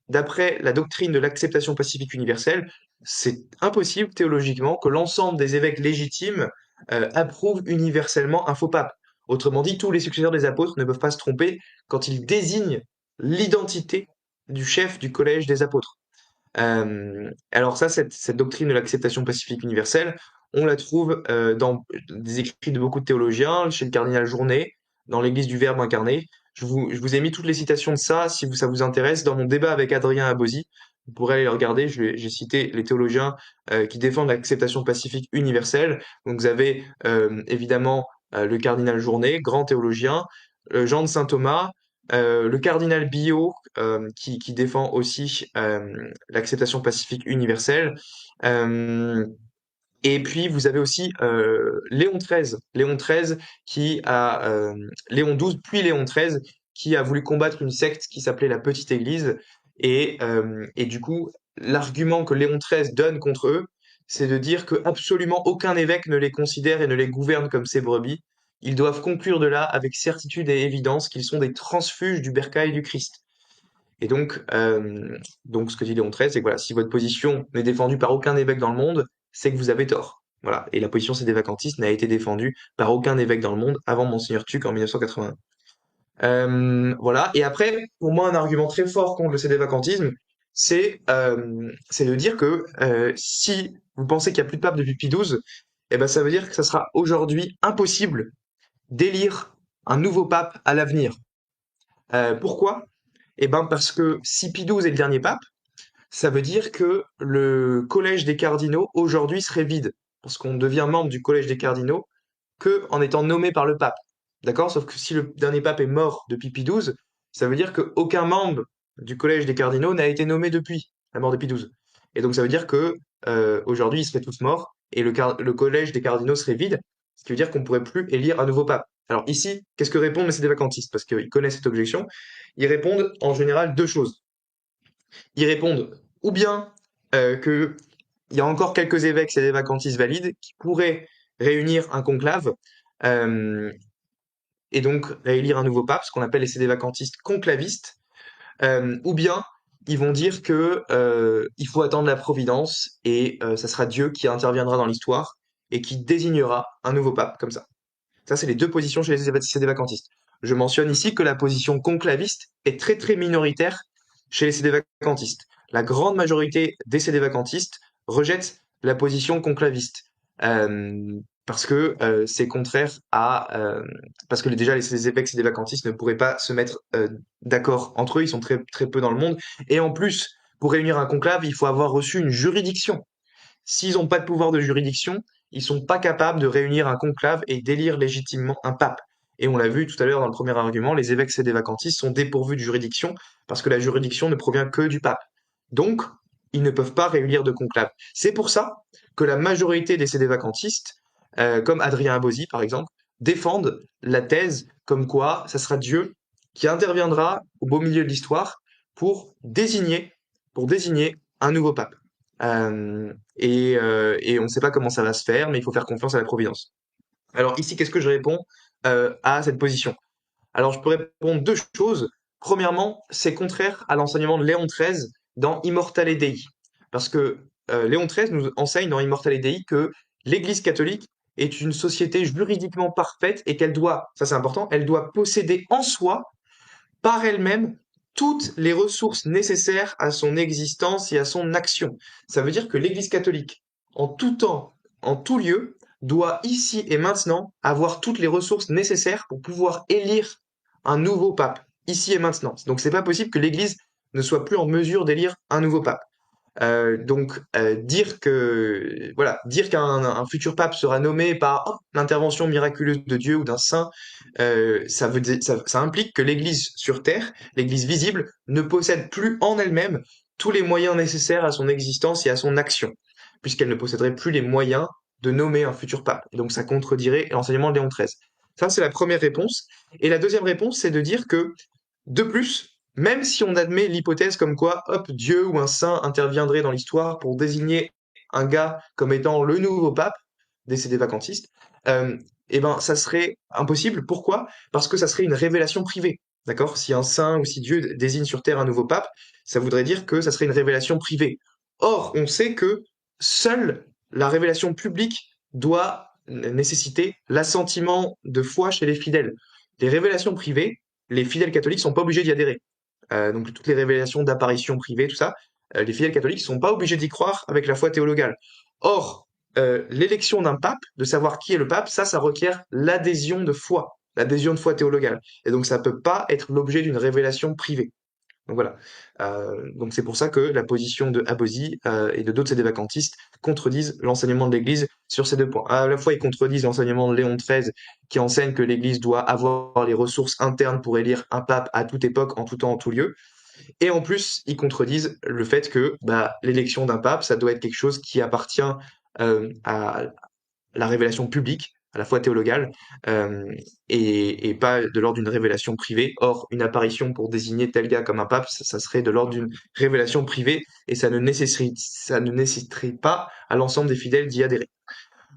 d'après la doctrine de l'acceptation pacifique universelle, c'est impossible théologiquement que l'ensemble des évêques légitimes approuvent universellement un faux pape. Autrement dit, tous les successeurs des apôtres ne peuvent pas se tromper quand ils désignent l'identité du chef du collège des apôtres. Alors ça, cette doctrine de l'acceptation pacifique universelle, on la trouve dans des écrits de beaucoup de théologiens, chez le cardinal Journet, dans l'Église du Verbe incarné. Je vous ai mis toutes les citations de ça, si ça vous intéresse, dans mon débat avec Adrien Abosi. Vous pourrez aller le regarder, j'ai cité les théologiens qui défendent l'acceptation pacifique universelle. Donc vous avez évidemment le cardinal Journet, grand théologien, Jean de Saint-Thomas, le cardinal Biot, qui défend aussi l'acceptation pacifique universelle. Et puis vous avez aussi Léon XIII, Léon XII puis Léon XIII qui a voulu combattre une secte qui s'appelait la Petite Église. Et du coup, l'argument que Léon XIII donne contre eux, c'est de dire que absolument aucun évêque ne les considère et ne les gouverne comme ses brebis. Ils doivent conclure de là avec certitude et évidence qu'ils sont des transfuges du bercail du Christ. Et donc ce que dit Léon XIII, c'est que voilà, si votre position n'est défendue par aucun évêque dans le monde, c'est que vous avez tort. Voilà. Et la position sédévacantiste n'a été défendue par aucun évêque dans le monde avant Monseigneur Tuc en 1981. Voilà. Et après, pour moi, un argument très fort contre le sédévacantisme, c'est de dire que si vous pensez qu'il n'y a plus de pape depuis Pie XII, eh ben, ça veut dire que ça sera aujourd'hui impossible d'élire un nouveau pape à l'avenir. Pourquoi? Eh ben parce que si Pie XII est le dernier pape, ça veut dire que le collège des cardinaux aujourd'hui serait vide. parce qu'on devient membre du collège des cardinaux, que en étant nommé par le pape. D'accord? Sauf que si le dernier pape est mort depuis Pie XII, ça veut dire qu'aucun membre du collège des cardinaux n'a été nommé depuis la mort de Pie XII. Et donc ça veut dire que aujourd'hui ils seraient tous morts et le collège des cardinaux serait vide, ce qui veut dire qu'on pourrait plus élire un nouveau pape. Alors ici, qu'est-ce que répondent les sédévacantistes? Parce qu'ils connaissent cette objection. Ils répondent en général deux choses. Ils répondent ou bien que il y a encore quelques évêques sédévacantistes valides qui pourraient réunir un conclave et donc réélire un nouveau pape, ce qu'on appelle les sédévacantistes conclavistes, ou bien ils vont dire que il faut attendre la providence et ça sera Dieu qui interviendra dans l'histoire et qui désignera un nouveau pape comme ça. Ça, c'est les deux positions chez les sédévacantistes. Je mentionne ici que la position conclaviste est très très minoritaire chez les sédévacantistes. La grande majorité des sédévacantistes rejettent la position conclaviste parce que c'est contraire à parce que déjà les évêques sédévacantistes ne pourraient pas se mettre d'accord entre eux, ils sont très très peu dans le monde et en plus pour réunir un conclave, il faut avoir reçu une juridiction. S'ils n'ont pas de pouvoir de juridiction, ils sont pas capables de réunir un conclave et d'élire légitimement un pape. Et on l'a vu tout à l'heure dans le premier argument, les évêques sédévacantistes sont dépourvus de juridiction parce que la juridiction ne provient que du pape. Donc, ils ne peuvent pas réunir de conclave. C'est pour ça que la majorité des sédévacantistes, comme Adrien Abosi par exemple, défendent la thèse comme quoi ça sera Dieu qui interviendra au beau milieu de l'histoire pour désigner un nouveau pape. Et on ne sait pas comment ça va se faire, mais il faut faire confiance à la Providence. Alors ici, qu'est-ce que je réponds à cette position? Alors je peux répondre deux choses. Premièrement, c'est contraire à l'enseignement de Léon XIII dans Immortale Dei. Parce que Léon XIII nous enseigne dans Immortale Dei que l'Église catholique est une société juridiquement parfaite et qu'elle doit, ça c'est important, elle doit posséder en soi par elle-même toutes les ressources nécessaires à son existence et à son action. Ça veut dire que l'Église catholique, en tout temps, en tout lieu, doit ici et maintenant avoir toutes les ressources nécessaires pour pouvoir élire un nouveau pape, ici et maintenant. Donc c'est pas possible que l'Église ne soit plus en mesure d'élire un nouveau pape. Dire que voilà, dire qu'un futur pape sera nommé par l'intervention miraculeuse de Dieu ou d'un saint, ça implique que l'Église sur terre, l'Église visible, ne possède plus en elle-même tous les moyens nécessaires à son existence et à son action, puisqu'elle ne posséderait plus les moyens de nommer un futur pape. Et donc ça contredirait l'enseignement de Léon XIII. Ça, c'est la première réponse. Et la deuxième réponse, c'est de dire que, de plus, même si on admet l'hypothèse comme quoi, hop, Dieu ou un saint interviendrait dans l'histoire pour désigner un gars comme étant le nouveau pape, décédé vacantiste, eh ben, ça serait impossible. Pourquoi? Parce que ça serait une révélation privée. D'accord? Si un saint ou si Dieu désigne sur terre un nouveau pape, ça voudrait dire que ça serait une révélation privée. Or, on sait que seule la révélation publique doit nécessiter l'assentiment de foi chez les fidèles. Les révélations privées, les fidèles catholiques sont pas obligés d'y adhérer. Donc toutes les révélations d'apparitions privées, tout ça, les fidèles catholiques sont pas obligés d'y croire avec la foi théologale. Or, l'élection d'un pape, de savoir qui est le pape, ça requiert l'adhésion de foi théologale. Et donc ça peut pas être l'objet d'une révélation privée. Donc voilà. Donc c'est pour ça que la position de Abosi et de d'autres sédévacantistes contredisent l'enseignement de l'Église sur ces deux points. À la fois, ils contredisent l'enseignement de Léon XIII qui enseigne que l'Église doit avoir les ressources internes pour élire un pape à toute époque, en tout temps, en tout lieu. Et en plus, ils contredisent le fait que l'élection d'un pape, ça doit être quelque chose qui appartient à la révélation publique, à la fois théologale, et pas de l'ordre d'une révélation privée. Or, une apparition pour désigner tel gars comme un pape, ça serait de l'ordre d'une révélation privée, et ça ne nécessiterait pas à l'ensemble des fidèles d'y adhérer.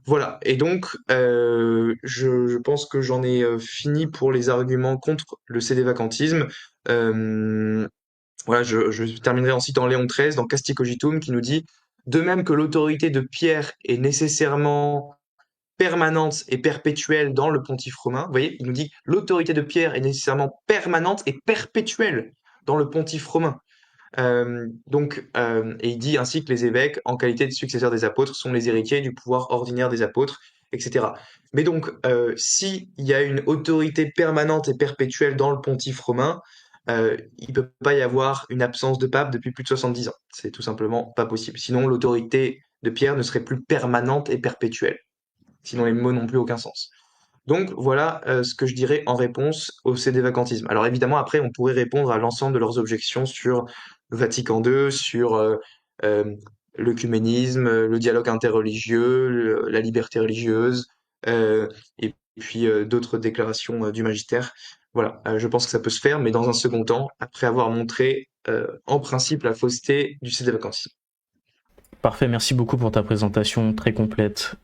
Voilà, et donc je pense que j'en ai fini pour les arguments contre le sédévacantisme. Voilà, je terminerai en citant Léon XIII dans Casti Cogitum qui nous dit: de même que l'autorité de Pierre est nécessairement permanente et perpétuelle dans le pontife romain. Vous voyez, il nous dit l'autorité de Pierre est nécessairement permanente et perpétuelle dans le pontife romain. Et il dit ainsi que les évêques, en qualité de successeurs des apôtres, sont les héritiers du pouvoir ordinaire des apôtres, etc. Mais donc, s'il y a une autorité permanente et perpétuelle dans le pontife romain, il peut pas y avoir une absence de pape depuis plus de 70 ans. C'est tout simplement pas possible. Sinon, l'autorité de Pierre ne serait plus permanente et perpétuelle. Sinon, les mots n'ont plus aucun sens. Donc voilà ce que je dirais en réponse au sédévacantisme. Alors évidemment, après, on pourrait répondre à l'ensemble de leurs objections sur le Vatican II, sur euh, l'œcuménisme, le dialogue interreligieux, la liberté religieuse, et puis d'autres déclarations du magistère. Voilà, je pense que ça peut se faire, mais dans un second temps, après avoir montré en principe la fausseté du sédévacantisme. Parfait, merci beaucoup pour ta présentation très complète.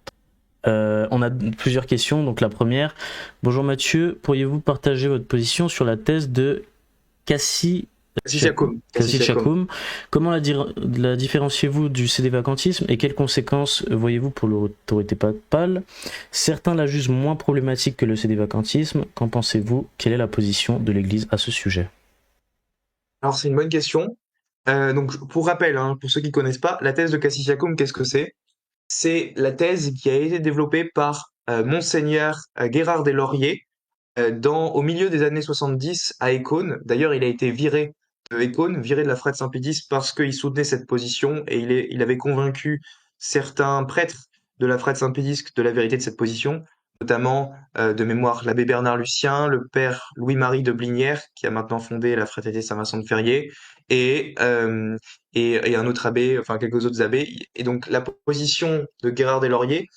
On a plusieurs questions. Donc la première, bonjour Mathieu, pourriez-vous partager votre position sur la thèse de Cassius-Chacôme. Cassius-Chacôme? Comment la différenciez-vous du sédévacantisme et quelles conséquences voyez-vous pour l'autorité papale? Certains la jugent moins problématique que le sédévacantisme. Qu'en pensez-vous? Quelle est la position de l'Église à ce sujet? Alors c'est une bonne question. Donc pour rappel, hein, pour ceux qui connaissent pas, la thèse de Cassius-Chacôme, qu'est-ce que c'est? C'est la thèse qui a été développée par Monseigneur Gérard des Lauriers au milieu des années 70 à Écône. D'ailleurs, il a été viré de Écône, viré de la Frate Saint-Pédis parce qu'il soutenait cette position et il avait convaincu certains prêtres de la Frate Saint-Pédis de la vérité de cette position, notamment de mémoire l'abbé Bernard Lucien, le père Louis-Marie de Blinière, qui a maintenant fondé la Fraternité Saint-Vincent de Ferrier, et, euh, et un autre abbé, enfin quelques autres abbés. Et donc la position de Gérard des Lauriers,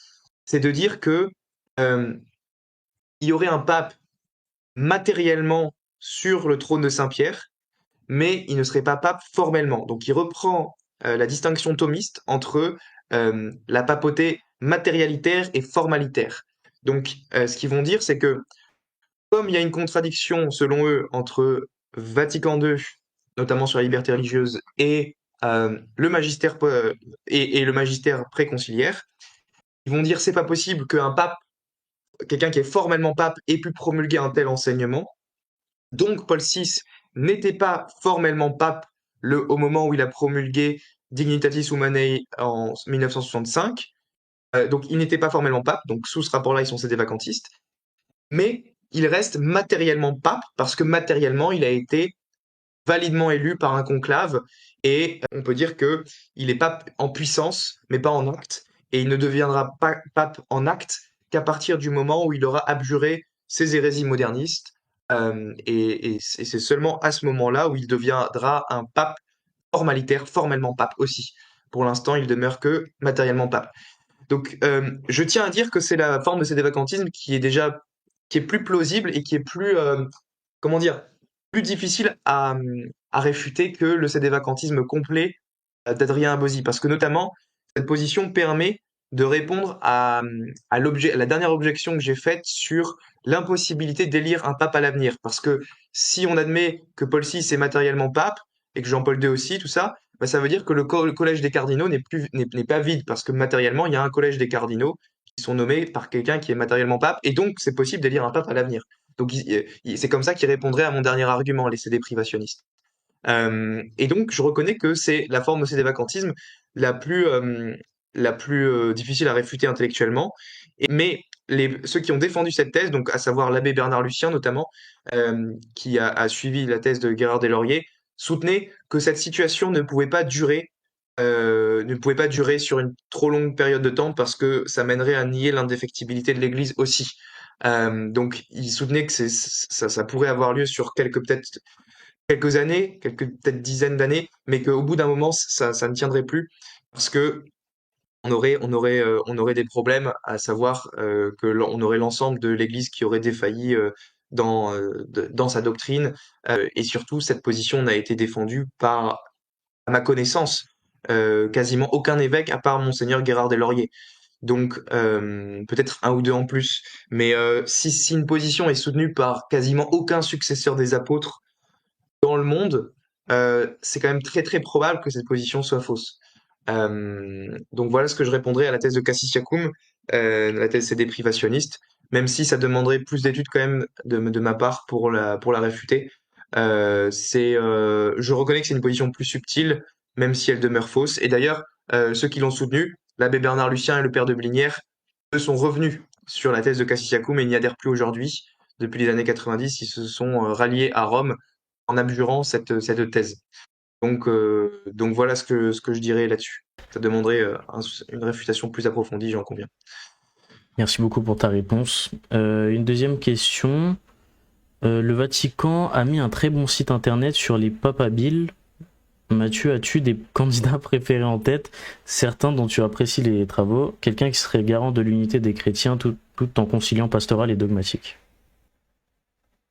c'est de dire que euh, il y aurait un pape matériellement sur le trône de Saint-Pierre, mais il ne serait pas pape formellement. Donc il reprend la distinction thomiste entre la papauté matérialitaire et formalitaire. Donc ce qu'ils vont dire, c'est que comme il y a une contradiction, selon eux, entre Vatican II, notamment sur la liberté religieuse, et le magistère et le magistère préconciliaire, ils vont dire c'est pas possible qu'un pape, quelqu'un qui est formellement pape, ait pu promulguer un tel enseignement. Donc Paul VI n'était pas formellement pape au moment où il a promulgué Dignitatis Humanae en 1965. Donc il n'était pas formellement pape, donc sous ce rapport-là, ils sont sédévacantistes. Mais il reste matériellement pape parce que matériellement, il a été validement élu par un conclave et on peut dire que il est pape en puissance, mais pas en acte. Et il ne deviendra pas pape en acte qu'à partir du moment où il aura abjuré ses hérésies modernistes. Et c'est seulement à ce moment-là où il deviendra un pape formalitaire, formellement pape aussi. Pour l'instant, il demeure que matériellement pape. Donc, je tiens à dire que c'est la forme de sédévacantisme qui est plus plausible et qui est plus, comment dire, plus difficile à réfuter que le sédévacantisme complet d'Adrien Abosi, parce que notamment cette position permet de répondre à la dernière objection que j'ai faite sur l'impossibilité d'élire un pape à l'avenir, parce que si on admet que Paul VI est matériellement pape et que Jean-Paul II aussi, tout ça, bah, ça veut dire que le collège des cardinaux n'est pas vide, parce que matériellement il y a un collège des cardinaux qui sont nommés par quelqu'un qui est matériellement pape, et donc c'est possible d'élire un pape à l'avenir. Donc c'est comme ça qu'il répondrait à mon dernier argument, les CD privationnistes. Et donc je reconnais que c'est la forme de sédévacantisme la plus, difficile à réfuter intellectuellement. Mais ceux qui ont défendu cette thèse, donc à savoir l'abbé Bernard Lucien notamment, qui a suivi la thèse de Gérard Deslauriers, soutenaient que cette situation ne pouvait pas durer sur une trop longue période de temps parce que ça mènerait à nier l'indéfectibilité de l'Église aussi. Donc, il soutenait que ça pourrait avoir lieu sur peut-être quelques années, quelques peut-être dizaines d'années, mais qu'au bout d'un moment, ça ne tiendrait plus parce que on aurait des problèmes, à savoir que on aurait l'ensemble de l'Église qui aurait défailli dans sa doctrine, et surtout cette position n'a été défendue par, à ma connaissance, quasiment aucun évêque à part Monseigneur Gérard des Lauriers. Donc peut-être un ou deux en plus, mais si une position est soutenue par quasiment aucun successeur des apôtres dans le monde, c'est quand même très très probable que cette position soit fausse. Donc voilà ce que je répondrais à la thèse de Cassius-Chacôme, la thèse CD privationniste, même si ça demanderait plus d'études quand même de ma part pour la réfuter. Je reconnais que c'est une position plus subtile, même si elle demeure fausse. Et d'ailleurs, ceux qui l'ont soutenu, l'abbé Bernard Lucien et le père de Blinière, eux sont revenus sur la thèse de Cassius-Chacôme et n'y adhèrent plus aujourd'hui. Depuis les années 90, ils se sont ralliés à Rome en abjurant cette thèse. Donc voilà ce que je dirais là-dessus. Ça demanderait une réfutation plus approfondie, j'en conviens. Merci beaucoup pour ta réponse. Une deuxième question. Le Vatican a mis un très bon site internet sur les papabiles. Mathieu, as-tu des candidats préférés en tête, certains dont tu apprécies les travaux, quelqu'un qui serait garant de l'unité des chrétiens tout en conciliant pastoral et dogmatique?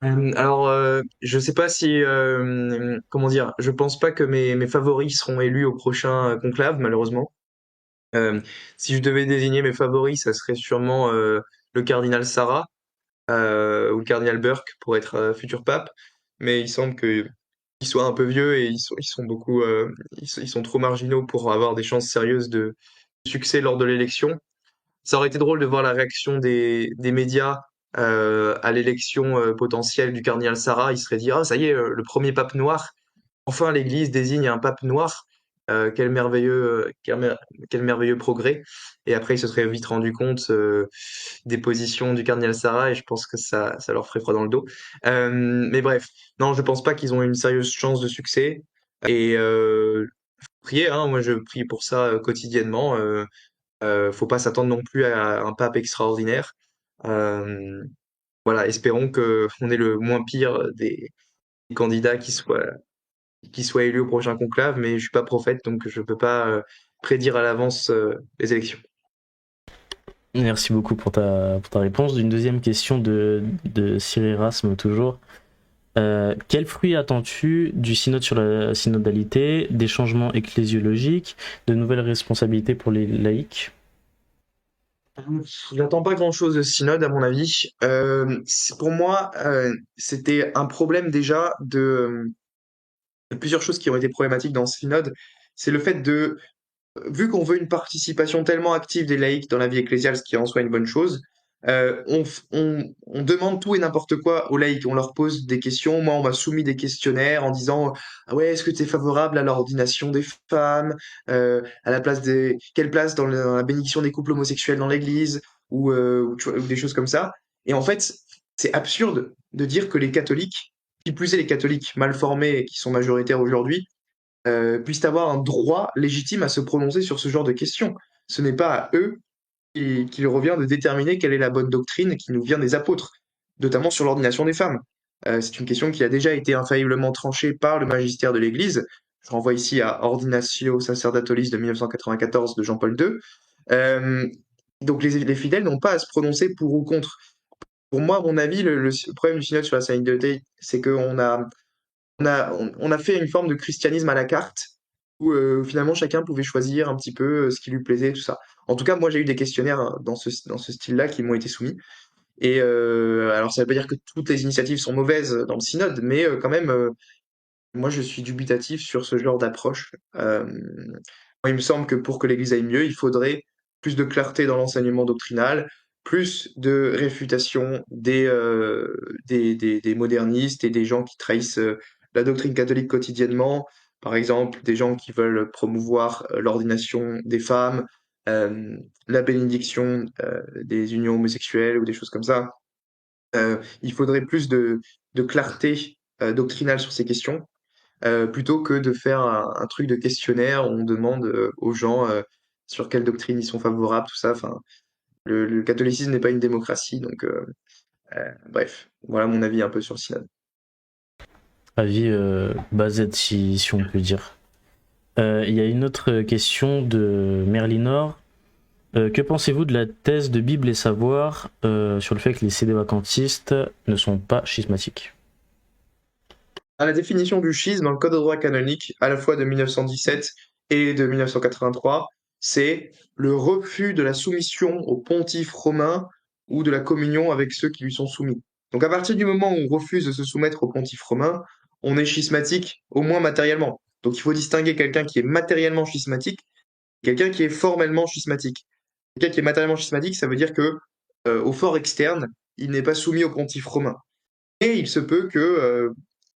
Je sais pas si, comment dire, je pense pas que mes favoris seront élus au prochain conclave, malheureusement. Euh, Si je devais désigner mes favoris, ça serait sûrement le cardinal Sarah ou le cardinal Burke pour être futur pape. Mais il semble que ils soient un peu vieux et ils sont beaucoup, ils sont trop marginaux pour avoir des chances sérieuses de succès lors de l'élection. Ça aurait été drôle de voir la réaction des médias à l'élection potentielle du cardinal Sarah. Ils seraient dit, ah, ça y est, le premier pape noir. Enfin, l'Église désigne un pape noir. Quel merveilleux progrès. Et après, ils se seraient vite rendu compte des positions du cardinal Sarah et je pense que ça leur ferait froid dans le dos. Mais bref, non, je pense pas qu'ils ont une sérieuse chance de succès. Et prier, hein, moi je prie pour ça quotidiennement. Faut pas s'attendre non plus à un pape extraordinaire. Euh, voilà, espérons que on est le moins pire des candidats qui soient élus au prochain conclave, mais je suis pas prophète, donc je peux pas prédire à l'avance les élections. Merci beaucoup pour ta réponse. Une deuxième question de Sir Erasme toujours. Quel fruit attends-tu du synode sur la synodalité, des changements ecclésiologiques, de nouvelles responsabilités pour les laïcs? J'attends pas grand-chose de ce synode, à mon avis. Pour moi, c'était un problème déjà de plusieurs choses qui ont été problématiques dans ce synode. C'est le fait vu qu'on veut une participation tellement active des laïcs dans la vie ecclésiale, ce qui en soi une bonne chose, on demande tout et n'importe quoi aux laïcs. On leur pose des questions. Moi, on m'a soumis des questionnaires en disant, ah ouais, est-ce que tu es favorable à l'ordination des femmes, à la place quelle place dans la bénédiction des couples homosexuels dans l'Église, ou tu vois, ou des choses comme ça. Et en fait, c'est absurde de dire que les catholiques, qui plus est les catholiques mal formés et qui sont majoritaires aujourd'hui, puissent avoir un droit légitime à se prononcer sur ce genre de questions. Ce n'est pas à eux qu'il revient de déterminer quelle est la bonne doctrine qui nous vient des apôtres, notamment sur l'ordination des femmes. C'est une question qui a déjà été infailliblement tranchée par le magistère de l'Église. Je renvoie ici à Ordinatio Sacerdatolis de 1994 de Jean-Paul II. Euh, donc les fidèles n'ont pas à se prononcer pour ou contre. Pour moi, à mon avis, le problème du synode sur la sainteté, c'est qu'on a fait une forme de christianisme à la carte, où finalement chacun pouvait choisir un petit peu ce qui lui plaisait, tout ça. En tout cas, moi j'ai eu des questionnaires dans ce style-là qui m'ont été soumis. Et alors ça veut pas dire que toutes les initiatives sont mauvaises dans le synode, mais quand même, moi je suis dubitatif sur ce genre d'approche. Moi, il me semble que pour que l'Église aille mieux, il faudrait plus de clarté dans l'enseignement doctrinal, plus de réfutation des modernistes et des gens qui trahissent la doctrine catholique quotidiennement. Par exemple, des gens qui veulent promouvoir l'ordination des femmes, euh, la bénédiction des unions homosexuelles ou des choses comme ça. Il faudrait plus de clarté doctrinale sur ces questions plutôt que de faire un truc de questionnaire où on demande aux gens sur quelle doctrine ils sont favorables, tout ça. Enfin, le catholicisme n'est pas une démocratie, donc bref, voilà mon avis un peu sur le synode. Avis basé si on peut dire. Il y a une autre question de Merlinor. Que pensez-vous de la thèse de Bible et Savoir sur le fait que les CD-vacantistes ne sont pas schismatiques? À la définition du schisme dans le Code de droit canonique, à la fois de 1917 et de 1983, c'est le refus de la soumission au pontife romain ou de la communion avec ceux qui lui sont soumis. Donc à partir du moment où on refuse de se soumettre au pontife romain, on est schismatique, au moins matériellement. Donc il faut distinguer quelqu'un qui est matériellement schismatique et quelqu'un qui est formellement schismatique. Quelqu'un qui est matériellement schismatique, ça veut dire que au fort externe, il n'est pas soumis au pontife romain. Et il se peut que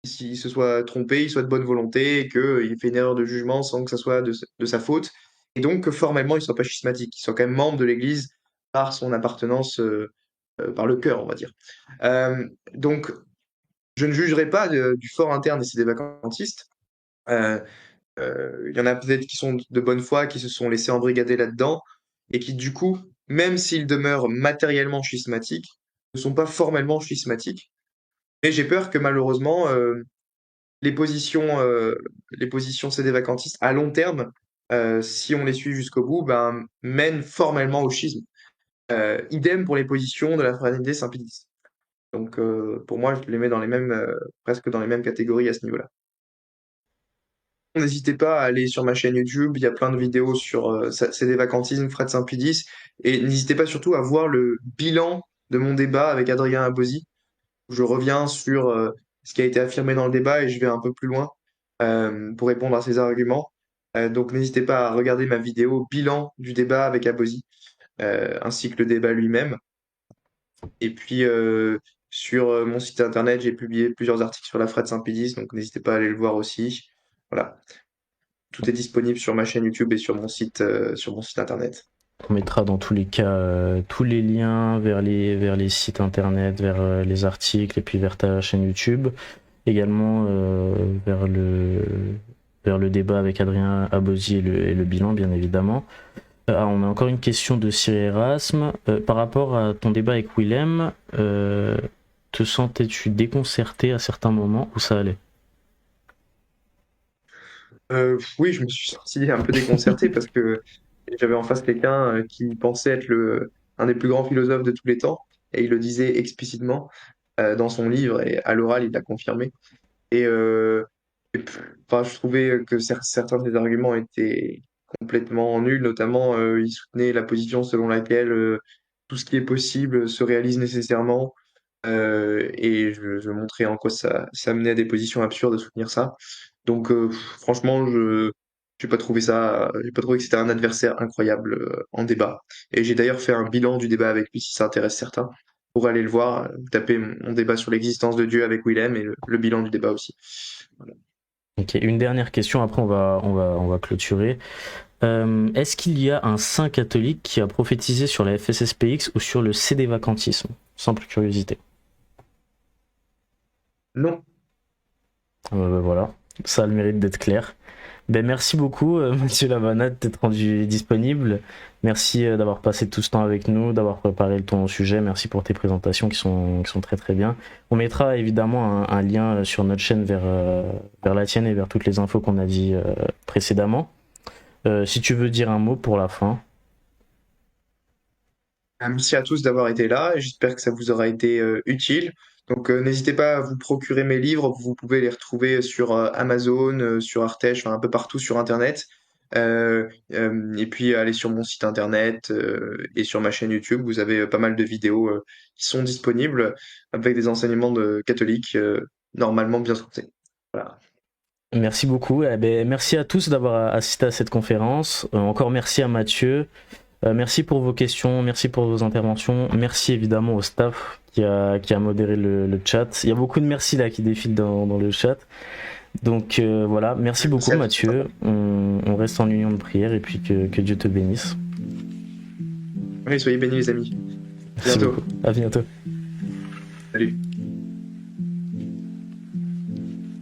s'il se soit trompé, il soit de bonne volonté, et qu'il fait une erreur de jugement sans que ça soit de sa faute, et donc que formellement il soit pas schismatique, qu'il soit quand même membre de l'Église par son appartenance, par le cœur, on va dire. Donc, je ne jugerai pas du fort interne des vacantistes, Euh, il y en a peut-être qui sont de bonne foi, qui se sont laissés embrigader là-dedans, et qui du coup, même s'ils demeurent matériellement schismatiques, ne sont pas formellement schismatiques. Mais j'ai peur que malheureusement, les positions, euh, les positions CD-vacantistes à long terme, si on les suit jusqu'au bout, ben, mènent formellement au schisme. Idem pour les positions de la fraternité Saint-Pédis. Donc pour moi, je les mets dans les mêmes, presque dans les mêmes catégories à ce niveau-là. N'hésitez pas à aller sur ma chaîne YouTube, il y a plein de vidéos sur CD-vacantisme, Frat Saint-Pédis, et n'hésitez pas surtout à voir le bilan de mon débat avec Adrien Abosi. Je reviens sur ce qui a été affirmé dans le débat et je vais un peu plus loin pour répondre à ces arguments. Donc n'hésitez pas à regarder ma vidéo bilan du débat avec Abosi, ainsi que le débat lui-même. Et puis sur mon site internet, j'ai publié plusieurs articles sur la Frat Saint-Pédis, donc n'hésitez pas à aller le voir aussi. Voilà, tout est disponible sur ma chaîne YouTube et sur mon site internet. On mettra dans tous les cas tous les liens vers les sites internet, vers les articles et puis vers ta chaîne YouTube. Également vers le débat avec Adrien Abosi et le bilan, bien évidemment. On a encore une question de Cyril Erasme. Par rapport à ton débat avec Willem, te sentais-tu déconcerté à certains moments ou ça allait? Oui, je me suis senti un peu déconcerté parce que j'avais en face quelqu'un qui pensait être un des plus grands philosophes de tous les temps, et il le disait explicitement dans son livre, et à l'oral, il l'a confirmé. Et, enfin, je trouvais que certains de ses arguments étaient complètement nuls, notamment il soutenait la position selon laquelle tout ce qui est possible se réalise nécessairement, et je montrais en quoi ça menait à des positions absurdes de soutenir ça. Donc franchement, j'ai pas trouvé que c'était un adversaire incroyable en débat. Et j'ai d'ailleurs fait un bilan du débat avec lui si ça intéresse certains. Pour aller le voir, vous tapez mon débat sur l'existence de Dieu avec Willem et le bilan du débat aussi. Voilà. Ok, une dernière question, après on va clôturer. Est-ce qu'il y a un saint catholique qui a prophétisé sur la FSSPX ou sur le CD-vacantisme? Simple curiosité. Non. Voilà, ça a le mérite d'être clair. Ben, merci beaucoup, Mathieu Lavanade, d'être rendu disponible. Merci d'avoir passé tout ce temps avec nous, d'avoir préparé ton sujet. Merci pour tes présentations qui sont très très bien. On mettra évidemment un lien sur notre chaîne vers la tienne et vers toutes les infos qu'on a dit précédemment. Si tu veux dire un mot pour la fin. Merci à tous d'avoir été là et j'espère que ça vous aura été utile. Donc n'hésitez pas à vous procurer mes livres, vous pouvez les retrouver sur Amazon, sur Artege, enfin un peu partout sur Internet. Et puis allez sur mon site Internet et sur ma chaîne YouTube, vous avez pas mal de vidéos qui sont disponibles avec des enseignements de catholiques normalement bien sourcés. Voilà. Merci beaucoup. Eh ben, merci à tous d'avoir assisté à cette conférence. Encore merci à Mathieu. Merci pour vos questions, merci pour vos interventions, merci évidemment au staff qui a modéré le chat. Il y a beaucoup de merci là qui défilent dans le chat. Donc voilà, merci beaucoup Mathieu. On reste en union de prière et puis que Dieu te bénisse. Oui, soyez bénis les amis. Merci Bientôt. beaucoup. À bientôt. Salut.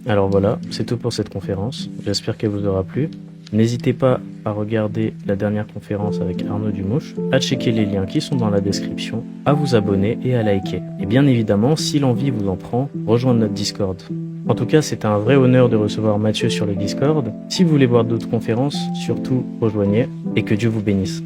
Alors voilà, c'est tout pour cette conférence. J'espère qu'elle vous aura plu. N'hésitez pas à regarder la dernière conférence avec Arnaud Dumouche, à checker les liens qui sont dans la description, à vous abonner et à liker. Et bien évidemment, si l'envie vous en prend, rejoindre notre Discord. En tout cas, c'est un vrai honneur de recevoir Mathieu sur le Discord. Si vous voulez voir d'autres conférences, surtout rejoignez et que Dieu vous bénisse.